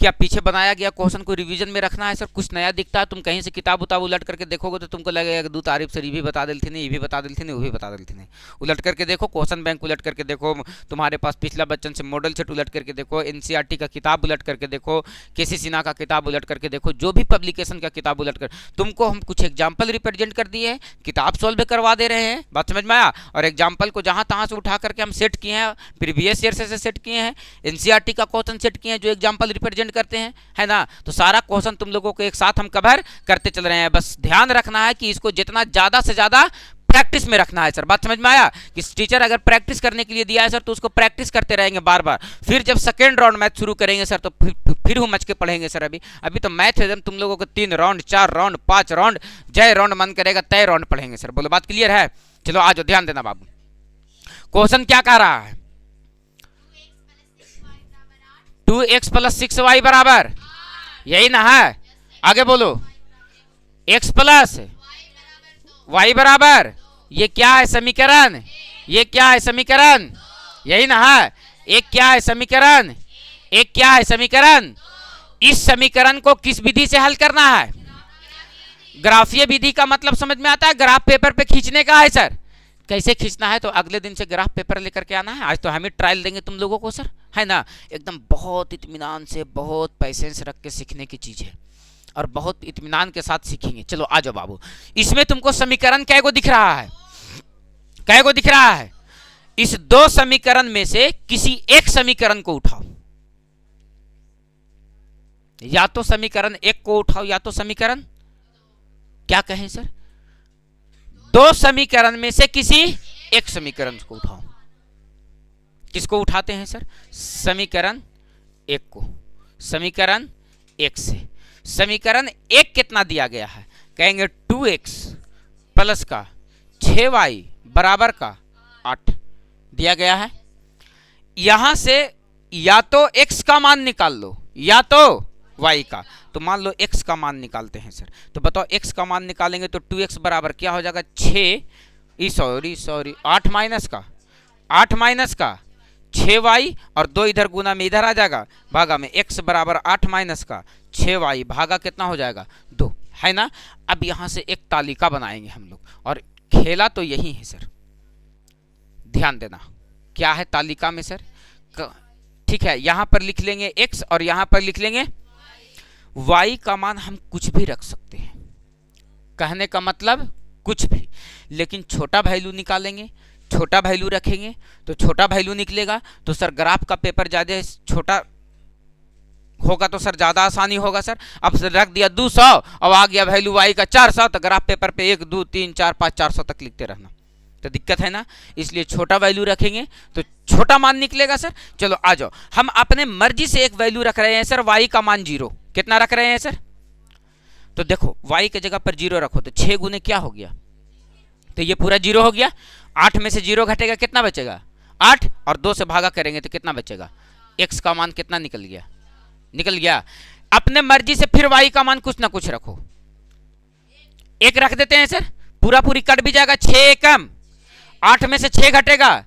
क्या पीछे बनाया गया क्वेश्चन को रिवीजन में रखना है सर? कुछ नया दिखता है, तुम कहीं से किताब उताब उलट करके देखोगे तो तुमको लगेगा दू तारीफ सर ये भी बता देती नहीं, ये भी बता देती नहीं, वो भी बता देती नहीं। उलट करके देखो, क्वेश्चन बैंक उलट करके देखो, तुम्हारे पास पिछला बच्चन से मॉडल सेट उलट करके देखो, एनसीईआरटी का किताब उलट करके देखो, केसी सिन्हा का किताब उलट करके देखो, जो भी पब्लिकेशन का किताब उलट कर, तुमको हम कुछ एग्जाम्पल रिप्रेजेंट कर दिए हैं, किताब सॉल्व करवा दे रहे हैं, बात समझ में आया? और एग्जाम्पल को जहाँ तहाँ से उठा करके हम सेट किए हैं, प्रीवियस ईयर से सेट किए हैं, एनसीईआरटी का क्वेश्चन सेट किए हैं जो एग्जाम्पल रिप्रेजेंट करते हैं, है ना? तो सारा क्वेश्चन तुम लोगों को एक साथ हम कवर करते चल रहे हैं। बस ध्यान रखना है कि इसको जितना ज़्यादा से ज़्यादा प्रैक्टिस में रखना है सर। बात समझ में आया? कि टीचर अगर प्रैक्टिस करने के लिए दिया है सर तो उसको प्रैक्टिस करते रहेंगे बार बार। फिर जब सेकेंड राउंड मैथ शुरू करेंगे सर तो फिर हम मच के पढ़ेंगे सर। अभी तो मैथ एकदम तुम लोगों को 3 राउंड 4 राउंड 5 राउंड जय राउंड मन करेगा तय राउंड पढ़ेंगे सर। बोलो बात क्लियर है? चलो आ जाओ, ध्यान देना बाबू। क्वेश्चन क्या कह रहा है? 2x + 6y बराबर, यही ना है? आगे बोलो। x + y बराबर, ये क्या है समीकरण? ये क्या है समीकरण? यही ना है? एक क्या है समीकरण? एक क्या है समीकरण? इस समीकरण को किस विधि से हल करना है? ग्राफीय विधि का मतलब समझ में आता है? ग्राफ पेपर पे खींचने का है सर। कैसे खींचना है तो अगले दिन से ग्राफ पेपर लेकर के आना है। आज तो हम ही ट्रायल देंगे तुम लोगों को सर, है ना? एकदम बहुत इत्मीनान से, बहुत पैसेंस रख के सीखने की चीज है और बहुत इत्मीनान के साथ सीखेंगे। चलो आ जाओ बाबू। इसमें तुमको समीकरण कैगो दिख रहा है? कैगो दिख रहा है? इस 2 समीकरण में से किसी एक समीकरण को उठाओ। या तो समीकरण 1 को उठाओ या तो समीकरण, क्या कहें सर? 2 समीकरण में से किसी एक समीकरण को उठाओ। किसको उठाते हैं सर? समीकरण 1 को। समीकरण 1 से समीकरण 1 कितना दिया गया है? कहेंगे 2x प्लस का 6y बराबर का 8 दिया गया है। यहां से या तो x का मान निकाल लो या तो y का। तो मान लो x का मान निकालते हैं सर। तो बताओ x का मान निकालेंगे तो 2x बराबर क्या हो जाएगा? 8 माइनस का 6y और 2 इधर गुना में इधर आ जाएगा, भागा में x बराबर 8 माइनस का 6y भागा कितना हो जाएगा? 2, है ना? अब यहां से एक तालिका बनाएंगे हम लोग और खेला तो यही है सर। ध्यान देना क्या है तालिका में सर? ठीक है, यहां पर लिख लेंगे x और यहां पर लिख लेंगे y का मान हम कुछ भी रख सकते हैं। कहने का मतलब कुछ भी, लेकिन छोटा वैल्यू निकालेंगे, छोटा वैल्यू रखेंगे तो छोटा वैल्यू निकलेगा। तो सर ग्राफ का पेपर ज्यादा छोटा होगा तो सर ज्यादा आसानी होगा सर। अब सर रख दिया 200 और आ गया वैल्यू y का 400 तो ग्राफ पेपर पे 1 2 3 4 5 400 तक लिखते रहना तो दिक्कत है ना। इसलिए छोटा वैल्यू रखेंगे तो छोटा मान निकलेगा सर। चलो आ जाओ, हम अपने मर्जी से एक वैल्यू रख रहे हैं सर, y का मान 0। कितना रख रहे हैं सर? तो देखो y के जगह पर 0 रखो तो 6 गुने क्या हो गया? तो ये पूरा 0 हो गया। 8 में से 0 घटेगा कितना बचेगा? 8 और 2 से भागा करेंगे तो कितना बचेगा? x का मान कितना निकल गया? निकल गया। अपने मर्जी से फिर y का मान कुछ ना कुछ रखो। 1 रख देते हैं सर, पूरा पूरी कट भी जाएगा। 6 कम 8 में से 6 घटेगा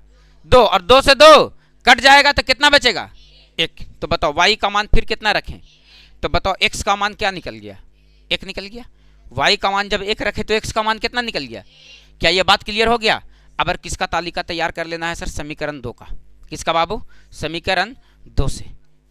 2 और 2 से 2 कट जाएगा तो कितना बचेगा? 1। तो बताओ y का मान फिर कितना रखें? तो बताओ x का मान क्या निकल गया? 1 निकल गया। y का मान जब 1 रखे तो x का मान कितना निकल गया? क्या ये बात क्लियर हो गया? अब किसका तालिका तैयार कर लेना है सर? समीकरण 2 का। किसका बाबू? समीकरण 2 से।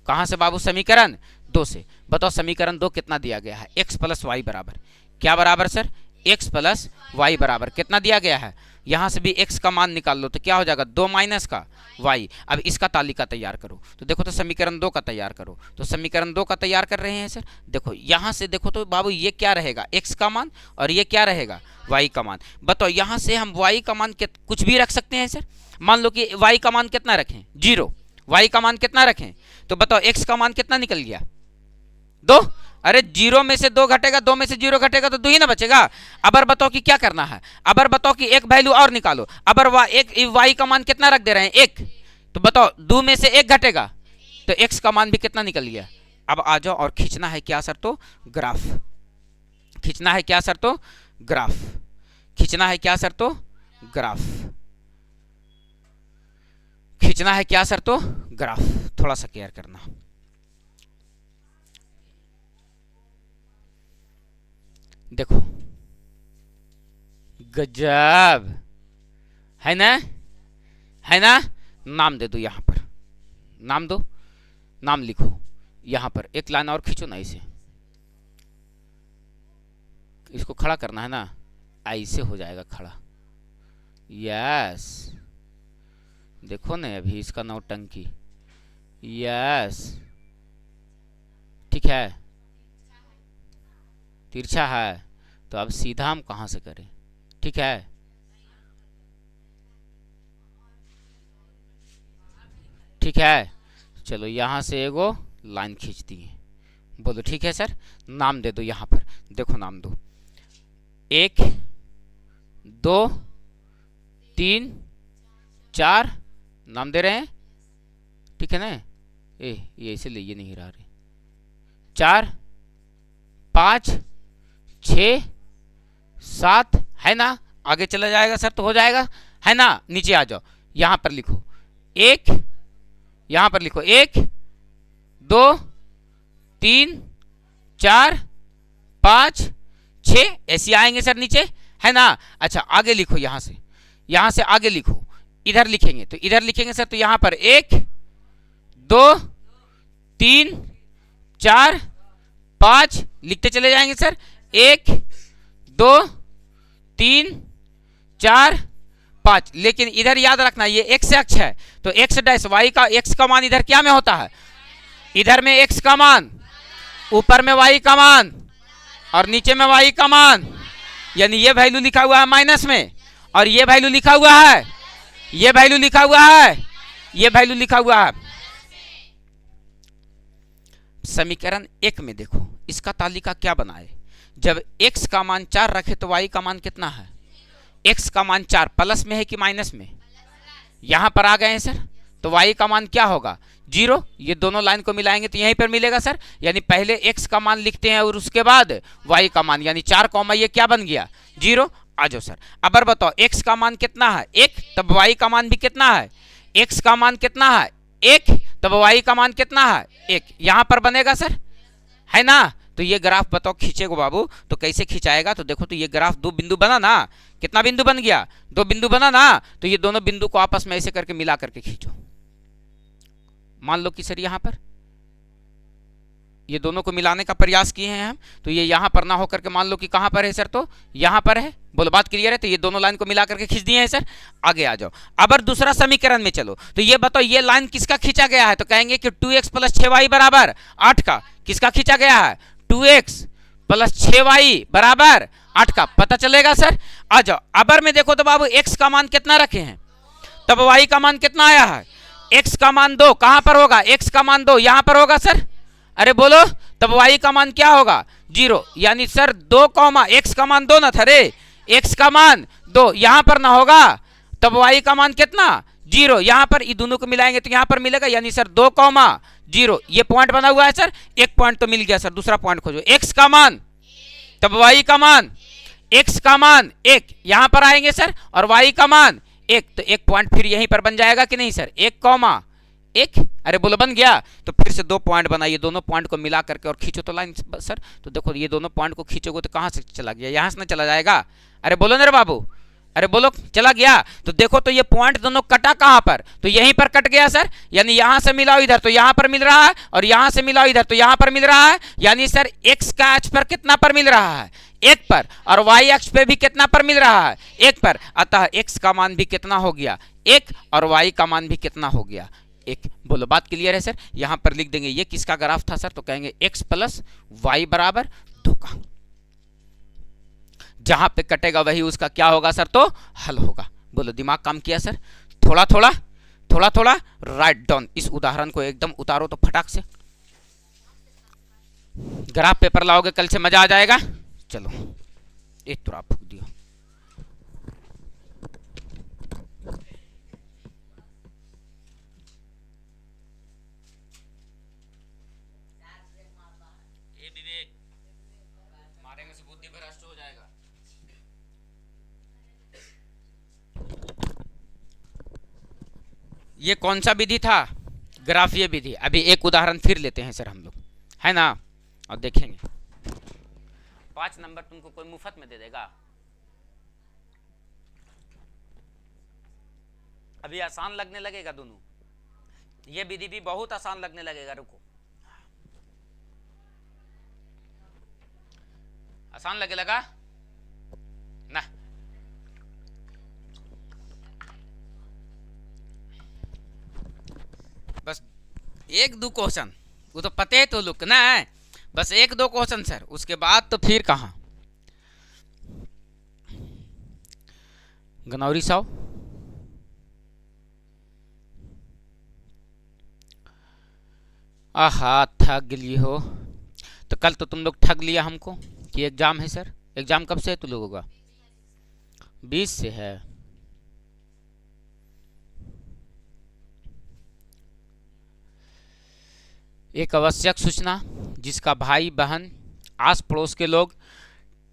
कहां से बाबू? समीकरण 2 से। बताओ समीकरण 2 कितना दिया गया है? x + y बराबर क्या बराबर सर? x + y बराबर कितना दिया गया है? यहां से भी x का मान निकाल लो तो क्या हो जाएगा? 2 माइनस का y। अब इसका तालिका तैयार करो तो देखो तो समीकरण 2 का तैयार करो। तो समीकरण 2 का तैयार कर रहे हैं सर। देखो यहां से देखो तो बाबू ये क्या रहेगा? x का मान और ये क्या रहेगा? y का मान। बताओ यहां से हम y का मान कुछ भी रख सकते हैं सर। मान लो कि y का मान कितना रखें? 0। y का मान कितना रखें? तो बताओ x का मान कितना निकल गया? 2। अरे 0 में से 2 घटेगा, 2 में से 0 घटेगा तो 2 ही ना बचेगा। अब बताओ कि क्या करना है? अब बताओ कि एक वैल्यू और निकालो। अब y का मान कितना रख दे रहे हैं? 1। तो बताओ 2 में से 1 घटेगा तो x का मान भी कितना निकल गया? अब आ जाओ और खींचना है क्या सर? तो ग्राफ खींचना है क्या सर? तो ग्राफ खींचना है क्या सर? तो ग्राफ खींचना है क्या सर? तो ग्राफ। थोड़ा सा केयर करना। देखो गजब है ना, है ना। नाम दे दो यहाँ पर, नाम दो, नाम लिखो यहाँ पर। एक लाइन और खींचो ना इसे, इसको खड़ा करना है ना, ऐसे हो जाएगा खड़ा। यस, देखो ना अभी इसका नौटंकी। यस, ठीक है, तिरछा है, तो अब सीधा हम कहाँ से करें? ठीक है, ठीक है, चलो यहाँ से एगो लाइन खींच दिए। बोलो ठीक है सर। नाम दे दो यहाँ पर, देखो नाम दो, 1 2 3 4, नाम दे रहे हैं, ठीक है ना। ये इसीलिए ये नहीं रहा रहे। 4 5 6 7 है ना, आगे चला जाएगा सर तो हो जाएगा, है ना। नीचे आ जाओ, यहाँ पर लिखो 1, यहाँ पर लिखो 1 2 3 4 5 6, ऐसे आएंगे सर नीचे, है ना। अच्छा आगे लिखो, यहाँ से आगे लिखो, इधर लिखेंगे तो इधर लिखेंगे सर, तो यहाँ पर 1 2 3 4 5 लिखते चले जाएंगे सर। 1 2 3 4 5, लेकिन इधर याद रखना ये एक्स अक्ष है, तो एक्स डैश वाई का, एक्स का मान इधर क्या में होता है? इधर में एक्स का मान, ऊपर में वाई का मान, और नीचे में वाई का मान। यानी ये वैल्यू लिखा हुआ है माइनस में, और ये वैल्यू लिखा हुआ है, ये वैल्यू लिखा हुआ है, ये वैल्यू लिखा हुआ है। समीकरण 1 में देखो इसका तालिका क्या बनाए, जब x का मान 4 रखे तो y का मान कितना है? x का मान 4 प्लस में है कि माइनस में? यहां पर आ गए हैं सर, तो y का मान क्या होगा? 0। ये दोनों लाइन को मिलाएंगे तो यहीं पर मिलेगा सर, यानी पहले x का मान लिखते हैं और उसके बाद y का मान, यानी 4 कॉमा ये क्या बन गया? 0। आ जाओ सर, अब बताओ x का मान कितना है? 1, तब y का मान भी कितना है? x का मान कितना है? 1, तब y का मान कितना है? 1। यहां पर बनेगा सर, है ना। तो ये ग्राफ बताओ खींचेगा बाबू तो कैसे खिंचाएगा? तो देखो, तो ये ग्राफ 2 बिंदु बना ना, कितना बिंदु बन गया? 2 बिंदु बना ना, तो ये दोनों बिंदु को आपस में ऐसे करके मिला करके खींचो। मान लो कि सर यहां पर ये दोनों को मिलाने का प्रयास किए हैं हम, तो ये यहां पर ना होकर के मान लो कि कहां पर है सर? तो यहां पर है। बोलो बात क्लियर है? तो ये दोनों लाइन को मिला करके खींच दिए हैं सर। आगे आ जाओ, अब दूसरा समीकरण में चलो, तो ये बताओ ये लाइन किसका खींचा गया है? तो कहेंगे कि 2x प्लस 6y बराबर 8 का किसका खींचा गया है? 2x प्लस 6y बराबर 8 का। पता चलेगा सर। आ जाओ, अबर में देखो तो बाबू x का मान कितना रखे हैं, तब y का मान कितना आया है? x का मान 2, कहां पर होगा? x का मान 2 यहां पर होगा सर। अरे बोलो, तब y का मान क्या होगा? 0। यानी सर 2 कॉमा x का मान 2 ना था रे, x का मान 2 यहां पर ना होगा, तब y का मान कितना? 0। यहां पर ये दोनों को मिलाएंगे तो यहां पर मिलेगा, यानी सर 2 कॉमा 0। ये पॉइंट बना हुआ है सर, एक पॉइंट तो मिल गया सर। दूसरा पॉइंट खोजो, x का मान तब y का मान, x का मान 1 यहां पर आएंगे सर, और y का मान 1, तो एक पॉइंट फिर यहीं पर बन जाएगा कि नहीं सर? 1 कॉमा 1। अरे बोलो बन गया। तो फिर से 2 पॉइंट बनाइए, दोनों पॉइंट को मिला करके और खींचो तो लाइन सर। तो देखो ये दोनों पॉइंट को खींचोगे तो कहां से चला गया? यहां से ना चला जाएगा? अरे बोलो ना रे बाबू, अरे बोलो चला गया। तो देखो तो ये पॉइंट दोनों कटा कहां पर? तो यहीं पर कट गया सर, यानी यहां से मिलाओ इधर तो यहां पर मिल रहा है, और यहां से मिलाओ इधर तो यहां पर मिल रहा है। यानी सर x का अक्ष पर कितना पर मिल रहा है? 1 पर, और y अक्ष पे भी कितना पर मिल रहा है? 1 पर। अतः x का मान भी कितना हो गया? 1, और y का मान भी कितना हो गया? 1। बोलो बात क्लियर है सर। यहां पर लिख देंगे ये किसका ग्राफ था सर? तो कहेंगे x प्लस वाई बराबर 2 का। जहां पे कटेगा वही उसका क्या होगा सर? तो हल होगा। बोलो दिमाग काम किया सर? थोड़ा थोड़ा थोड़ा थोड़ा राइट डाउन। इस उदाहरण को एकदम उतारो तो फटाक से। ग्राफ पेपर लाओगे कल से मजा आ जाएगा। चलो एक तो आप फूक दियो। मारेंगे से बुद्धि भ्रष्ट हो जाएगा। ये कौन सा विधि था? ग्राफीय विधि। अभी एक उदाहरण फिर लेते हैं सर हम लोग, है ना, और देखेंगे। 5 नंबर तुमको कोई मुफ्त में दे देगा? अभी आसान लगने लगेगा दोनों, ये विधि भी बहुत आसान लगने लगेगा। रुको, आसान लगे लगा ना? बस 1-2 क्वेश्चन, वो तो पते है तो लुक ना है, बस 1-2 क्वेश्चन सर, उसके बाद तो फिर कहाँ। गनौरी साहब, आहा थक गई हो। तो कल तो तुम लोग ठग लिया हमको कि एग्जाम है सर। एग्जाम कब से है तुम लोगों का? 20 से है। एक आवश्यक सूचना, जिसका भाई बहन आस पड़ोस के लोग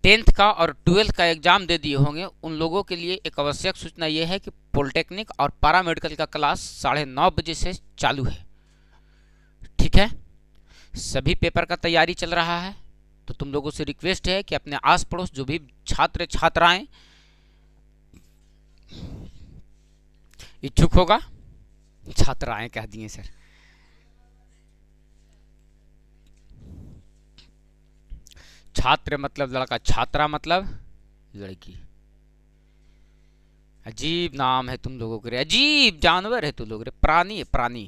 10th का और 12th का एग्जाम दे दिए होंगे, उन लोगों के लिए एक आवश्यक सूचना यह है कि पॉलिटेक्निक और पैरामेडिकल का क्लास 9:30 बजे से चालू है। ठीक है, सभी पेपर का तैयारी चल रहा है, तो तुम लोगों से रिक्वेस्ट है कि अपने आस पड़ोस जो भी छात्र छात्राएं इच्छुक होगा, छात्राएं कह दिए सर, छात्र मतलब लड़का, छात्रा मतलब लड़की। अजीब नाम है तुम लोगों के, अजीब जानवर है तुम लोग रे, प्राणी है प्राणी।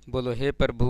बोलो हे प्रभु।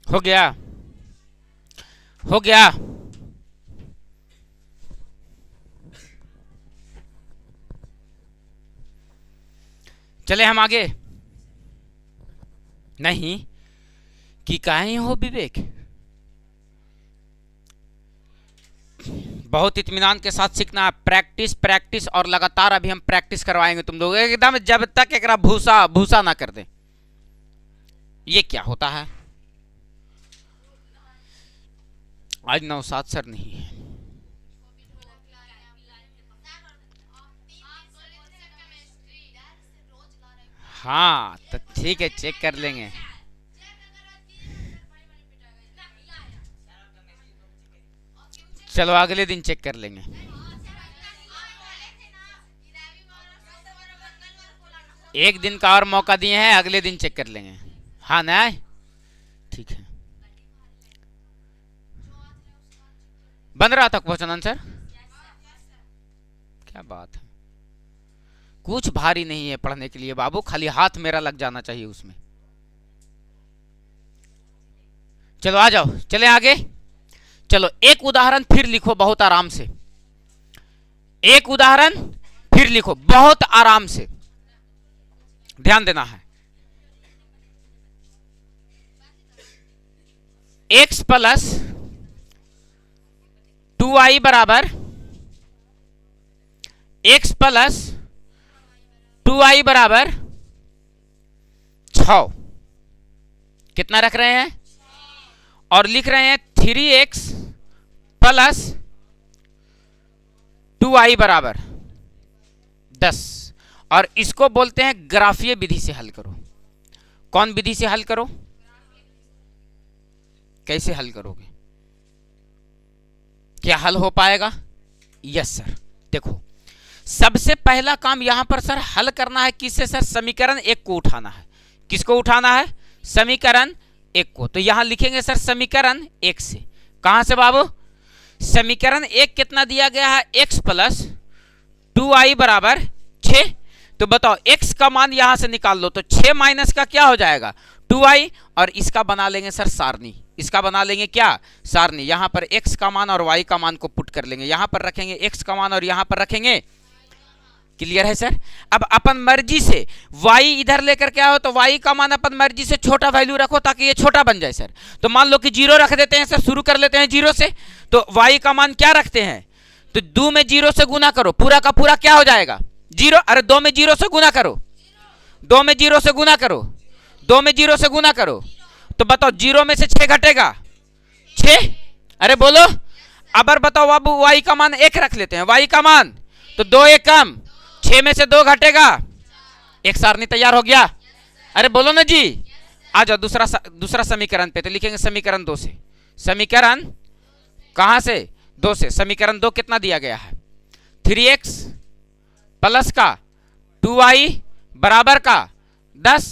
हो गया, हो गया। चले हम आगे। नहीं कि काहे हो विवेक, बहुत इत्मीनान के साथ सीखना है। प्रैक्टिस प्रैक्टिस और लगातार अभी हम प्रैक्टिस करवाएंगे तुम लोग एकदम, जब तक एक भूसा भूसा ना कर दे। ये क्या होता है? आज 9-7 सर नहीं है। हाँ तो ठीक है, चेक कर लेंगे। चलो अगले दिन चेक कर लेंगे। एक दिन का और मौका दिए हैं, अगले दिन चेक कर लेंगे। हाँ ना, ठीक है। बन रहा था क्वेश्चन आंसर, क्या बात है। कुछ भारी नहीं है पढ़ने के लिए बाबू, खाली हाथ मेरा लग जाना चाहिए उसमें। चलो आ जाओ, चले आगे। चलो एक उदाहरण फिर लिखो बहुत आराम से, एक उदाहरण फिर लिखो बहुत आराम से, ध्यान देना है। x प्लस 2y बराबर x प्लस 2y बराबर 6। कितना रख रहे हैं? और लिख रहे हैं 3x प्लस 2y बराबर 10। और इसको बोलते हैं ग्राफीय विधि से हल करो। कौन विधि से हल करो? कैसे हल करोगे? क्या हल हो पाएगा? Yes sir. देखो सबसे पहला काम यहां पर सर हल करना है किससे सर? समीकरण 1 को उठाना है। किसको उठाना है? समीकरण 1 को। तो यहां लिखेंगे सर समीकरण 1 से। कहां से बाबू? समीकरण 1 कितना दिया गया है? x प्लस 2i बराबर 6। तो बताओ x का मान यहां से निकाल लो, तो 6 माइनस का क्या हो जाएगा? 2i। और इसका बना लेंगे सर सारणी। इसका बना लेंगे क्या? सारणी। यहां पर x का मान और y का मान को पुट कर लेंगे। यहां पर रखेंगे x का मान और यहां पर रखेंगे। क्लियर है सर? अब अपन मर्जी से y इधर लेकर के आओ, तो y का मान अपन मर्जी से छोटा वैल्यू रखो ताकि ये छोटा बन जाए सर। तो मान लो कि 0 रख देते हैं सर, शुरू कर लेते हैं 0 से। तो y का मान क्या रखते हैं? तो 2 में 0 से गुना करो, पूरा का पूरा क्या हो जाएगा? 0। अरे 2 में 0 से गुना करो, 2 में 0 से गुना करो, 2 में 0 से गुना करो। तो बताओ 0 में से 6 घटेगा 6। अरे बोलो। अब बताओ बाबू y का मान 1 रख लेते हैं। y का मान तो 2 1 कम, 6 में से 2 घटेगा, एक सारणी तैयार हो गया। अरे बोलो ना जी। आ जाओ दूसरा समीकरण पे। तो लिखेंगे समीकरण 2 से। समीकरण कहां से? 2 से। समीकरण 2 कितना दिया गया है? 3x प्लस का 2i बराबर का 10।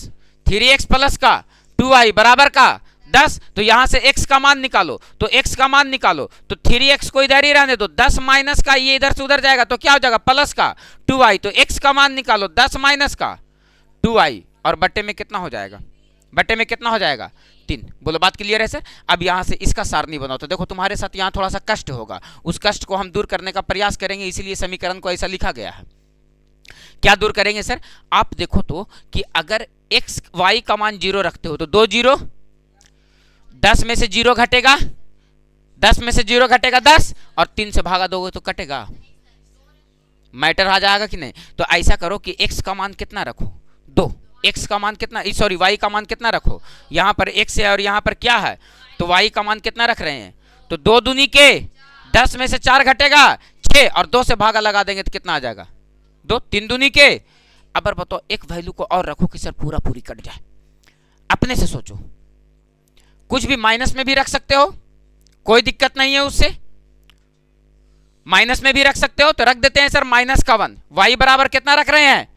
3x प्लस का 2i बराबर का 10। तो यहां से x का मान निकालो, तो x का मान निकालो तो 3x को इधर ही रहने दो, 10 माइनस का ये इधर से उधर जाएगा तो क्या हो जाएगा? प्लस का 2i। तो x का मान निकालो 10 माइनस का 2i, और बट्टे में कितना हो जाएगा? बट्टे में कितना हो जाएगा? 3। बोलो बात क्लियर है सर? अब यहां से इसका सारणी बनाओ। तो देखो तुम्हारे साथ यहां थोड़ा सा कष्ट होगा, उस कष्ट को हम दूर करने का प्रयास करेंगे, इसीलिए समीकरण को ऐसा लिखा गया है। क्या दूर करेंगे सर? आप देखो तो कि अगर x y का मान 0 रखते हो तो 2 0, 10 में से 0 घटेगा, 10 में से 0 घटेगा 10, और 3 से भागा दोगे तो कटेगा। मैटर आ जाएगा कि नहीं? तो ऐसा करो कि x का मान कितना रखो? 2। x का मान कितना, सॉरी y का मान कितना रखो? यहां पर x है और यहां पर क्या है? तो y का मान कितना रख रहे हैं? तो 2 दूनी के 10 में से 4 घटेगा 6, और 2 से भागा लगा देंगे तो कितना आ जाएगा? 2। 3 दूनी के। अब बताओ एक वैल्यू को और रखो कि सर पूरा पूरी कट जाए। अपने से सोचो, कुछ भी माइनस में भी रख सकते हो, कोई दिक्कत नहीं है उससे। माइनस में भी रख सकते हो, तो रख देते हैं सर माइनस का 1। y बराबर कितना रख रहे हैं?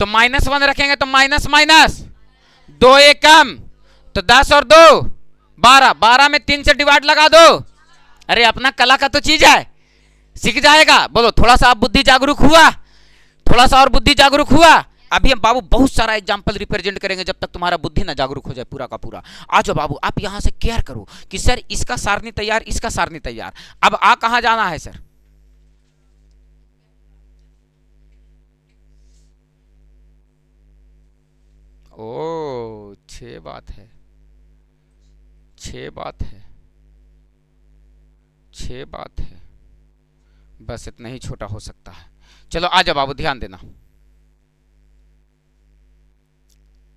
तो -1 रखेंगे तो माइनस माइनस 2 1 कम, तो 10 और 2 12, 12 में 3 से डिवाइड लगा दो। अरे अपना कला का तो चीज है, सीख जाएगा। बोलो थोड़ा सा आप बुद्धि जागरूक हुआ? थोड़ा सा और बुद्धि जागरूक हुआ? अभी हम बाबू बहुत सारा एग्जाम्पल रिप्रेजेंट करेंगे जब तक तुम्हारा बुद्धि ना जागरूक हो जाए पूरा का पूरा। आ जाओ बाबू, आप यहां से केयर करो कि सर इसका सारणी तैयार, इसका सारणी तैयार। अब आ कहां जाना है सर? ओ 6 बात है, 6 बात है, 6 बात है। बस इतना ही छोटा हो सकता है। चलो आ जाओ बाबू, ध्यान देना,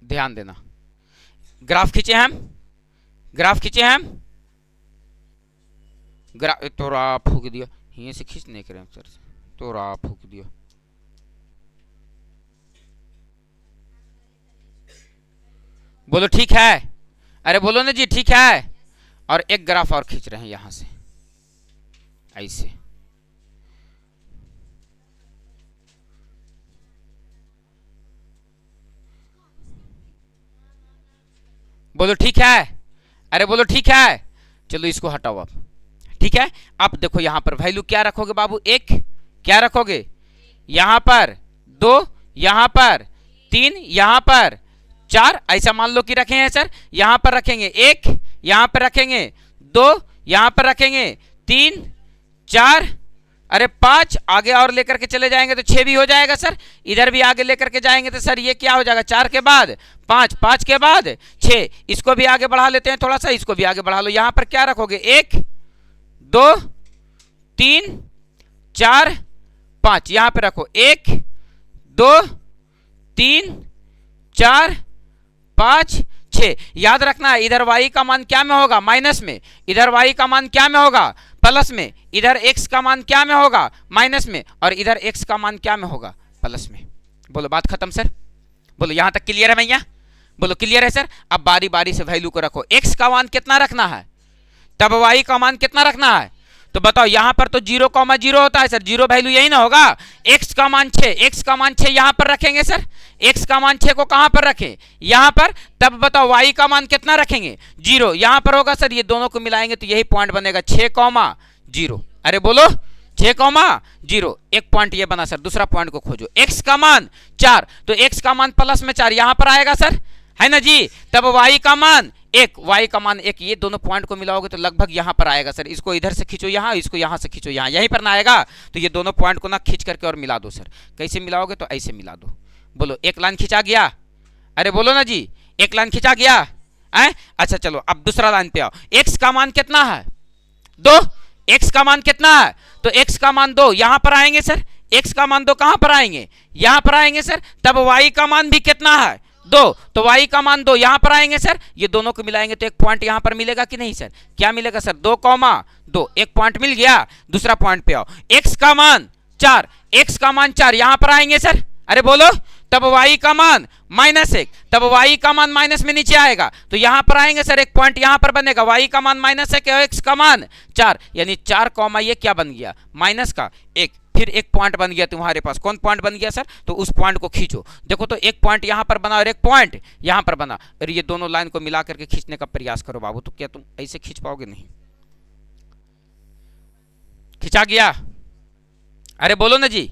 ध्यान देना। ग्राफ खींचे हम, ग्राफ खींचे हम, ग्राफ तो आप फूक दिया, यहीं से खींच नहीं करें सर, तो आप फूक दिया। बोलो ठीक है? अरे बोलो ना जी ठीक है। और एक ग्राफ और खींच रहे हैं यहां से ऐसे। बोलो ठीक है? अरे बोलो ठीक है? चलो इसको हटाओ आप। ठीक है, अब देखो यहां पर वैल्यू क्या रखोगे बाबू? 1 क्या रखोगे? यहां पर 2, यहां पर 3, यहां पर 4, ऐसा मान लो कि रखे हैं सर। यहां पर रखेंगे 1, यहां पर रखेंगे 2, यहां पर रखेंगे 3 4, अरे 5, आगे और लेकर के चले जाएंगे तो 6 भी हो जाएगा सर। इधर भी आगे लेकर के जाएंगे तो सर ये क्या हो जाएगा? 4 के बाद 5, 5 के बाद 6। इसको भी आगे बढ़ा लेते हैं थोड़ा सा, इसको भी आगे बढ़ा लो। यहां पर क्या रखोगे? 1 2 3 4 5, यहां पे रखो 1 2 3 4 5 6। याद रखना है इधर y का मान क्या में होगा? माइनस में। इधर y का मान क्या में होगा? प्लस में। इधर x का मान क्या में होगा? माइनस में। और इधर x का मान क्या में होगा? प्लस में। बोलो बात खत्म सर। बोलो यहां तक क्लियर है भैया? बोलो क्लियर है सर। अब बारी बारी से वैल्यू को रखो। x का मान कितना रखना है, तब y का मान कितना रखना है। तो बताओ यहां पर तो 0,0 होता है सर, जीरो वैल्यू यही ना होगा। x का मान 6, x का मान 6 यहां पर रखेंगे सर। x का मान 6 को कहां पर रखें, यहां पर। तब बताओ y का मान कितना रखेंगे, 0 यहां पर होगा सर। ये दोनों को मिलाएंगे तो यही पॉइंट बनेगा 6,0। अरे बोलो 6,0। एक पॉइंट ये बना सर। दूसरा पॉइंट को खोजो। x का मान 4, तो x का मान प्लस में 4 यहां पर आएगा सर, है ना जी। तब y का मान 1, y का मान 1। ये दोनों पॉइंट को मिलाओगे तो लगभग यहां पर आएगा सर। इसको इधर से खींचो यहां, इसको यहां से खींचो यहां, यहीं पर ना आएगा। तो ये दोनों पॉइंट को ना खींच करके और मिला दो सर। कैसे मिलाओगे, तो ऐसे मिला दो। बोलो एक लाइन खींचा गया। अरे बोलो ना जी, एक लाइन खींचा गया है। अच्छा चलो अब दूसरा लाइन पे आओ। x का मान कितना है, 2। x का मान कितना है, तो x का मान 2 यहां पर आएंगे सर। x का मान 2 कहां पर आएंगे, यहां पर आएंगे सर। तब y का मान भी कितना है, 2, तो y का मान 2 यहां पर आएंगे सर। ये दोनों को मिलाएंगे तो एक पॉइंट यहां पर मिलेगा कि नहीं सर। क्या मिलेगा सर, 2,2। एक पॉइंट मिल गया। दूसरा पॉइंट पे आओ। x का मान 4, x का मान 4 यहां पर आएंगे सर। अरे बोलो। तब y का मान -1, तब y का मान माइनस में नीचे आएगा तो यहां पर आएंगे सर। एक पॉइंट यहां पर बनेगा, y का मान -1 और x का मान 4, यानी 4 कॉमा ये क्या बन गया, माइनस का 1। फिर एक पॉइंट बन गया तुम्हारे पास। कौन पॉइंट बन गया सर, तो उस पॉइंट को खींचो। देखो तो एक पॉइंट यहां पर बना और एक पॉइंट यहां पर बना, और ये दोनों लाइन को मिला करके खींचने का प्रयास करो बाबू। तो क्या तुम ऐसे खींच पाओगे, नहीं खिंचा गया। अरे बोलो ना जी,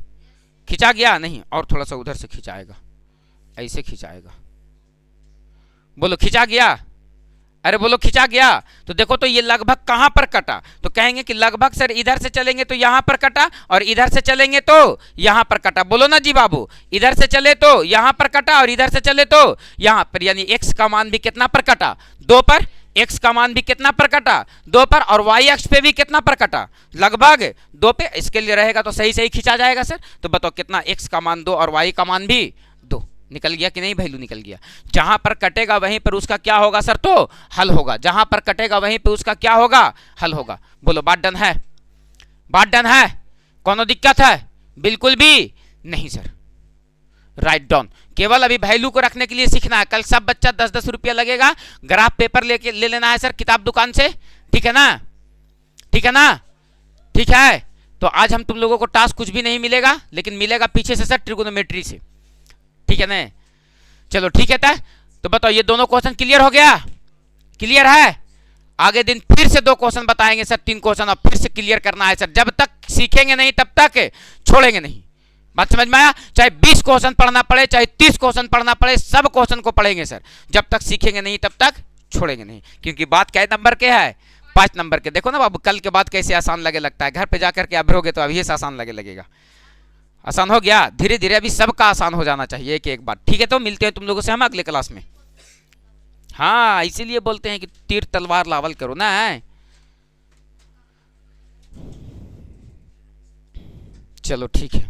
खिंचा गया नहीं, और थोड़ा सा उधर से खिंचाएगा, ऐसे खिंचाएगा। बोलो खिंचा गया। अरे बोलो खिंचा गया। तो देखो तो ये लगभग कहां पर कटा, तो कहेंगे कि लगभग सर इधर से चलेंगे तो यहां पर कटा, और इधर से चलेंगे तो यहां पर कटा। बोलो ना जी बाबू, इधर से चले तो यहां पर कटा, और इधर से चले तो यहां पर, यानी x का मान भी कितना पर कटा, 2 पर। x का मान भी कितना पर कटा, 2 पर, और y अक्ष पे भी कितना पर कटा, लगभग 2 पे। इसके लिए रहेगा तो सही सही खिंचा जाएगा सर। तो बताओ कितना, x का मान 2 और y का मान भी 2। निकल गया कि नहीं, वैल्यू निकल गया। जहां पर कटेगा वहीं पर उसका क्या होगा सर, तो हल होगा। जहां पर कटेगा वहीं पर उसका क्या होगा, हल होगा। बोलो बात डन है, बात डन है, कोनो दिक्कत है, बिल्कुल भी नहीं सर। Write down. केवल अभी वैल्यू को रखने के लिए सीखना है। कल सब बच्चा 10-10 रुपया लगेगा, ग्राफ पेपर लेके ले लेना है सर किताब दुकान से, ठीक है ना, ठीक है ना, ठीक है। तो आज हम तुम लोगों को टास्क कुछ भी नहीं मिलेगा, लेकिन मिलेगा पीछे से सर ट्रिगोनोमेट्री से, ठीक है ना। चलो ठीक है। तो बताओ ये दोनों क्वेश्चन क्लियर हो गया, क्लियर है। आगे दिन फिर से 2 क्वेश्चन बताएंगे सर, 3 क्वेश्चन अब फिर से क्लियर करना है सर। जब तक सीखेंगे नहीं तब तक छोड़ेंगे नहीं। बात समझ में आया। चाहे 20 क्वेश्चन पढ़ना पड़े, चाहे 30 क्वेश्चन पढ़ना पड़े, सब क्वेश्चन को पढ़ेंगे सर। जब तक सीखेंगे नहीं तब तक छोड़ेंगे नहीं। क्योंकि बात क्या नंबर के है, 5 नंबर के। देखो ना बाबू, कल के बाद कैसे आसान लगे लगता है, घर पे जाकर के अभरोगे तो अभी से आसान लगेगा। आसान हो गया, धीरे धीरे अभी सबका आसान हो जाना चाहिए एक एक बार, ठीक है। तो मिलते हैं तुम लोगों से हम अगले क्लास में। हाँ, इसीलिए बोलते हैं कि तीर तलवार लावल करो ना। चलो ठीक है।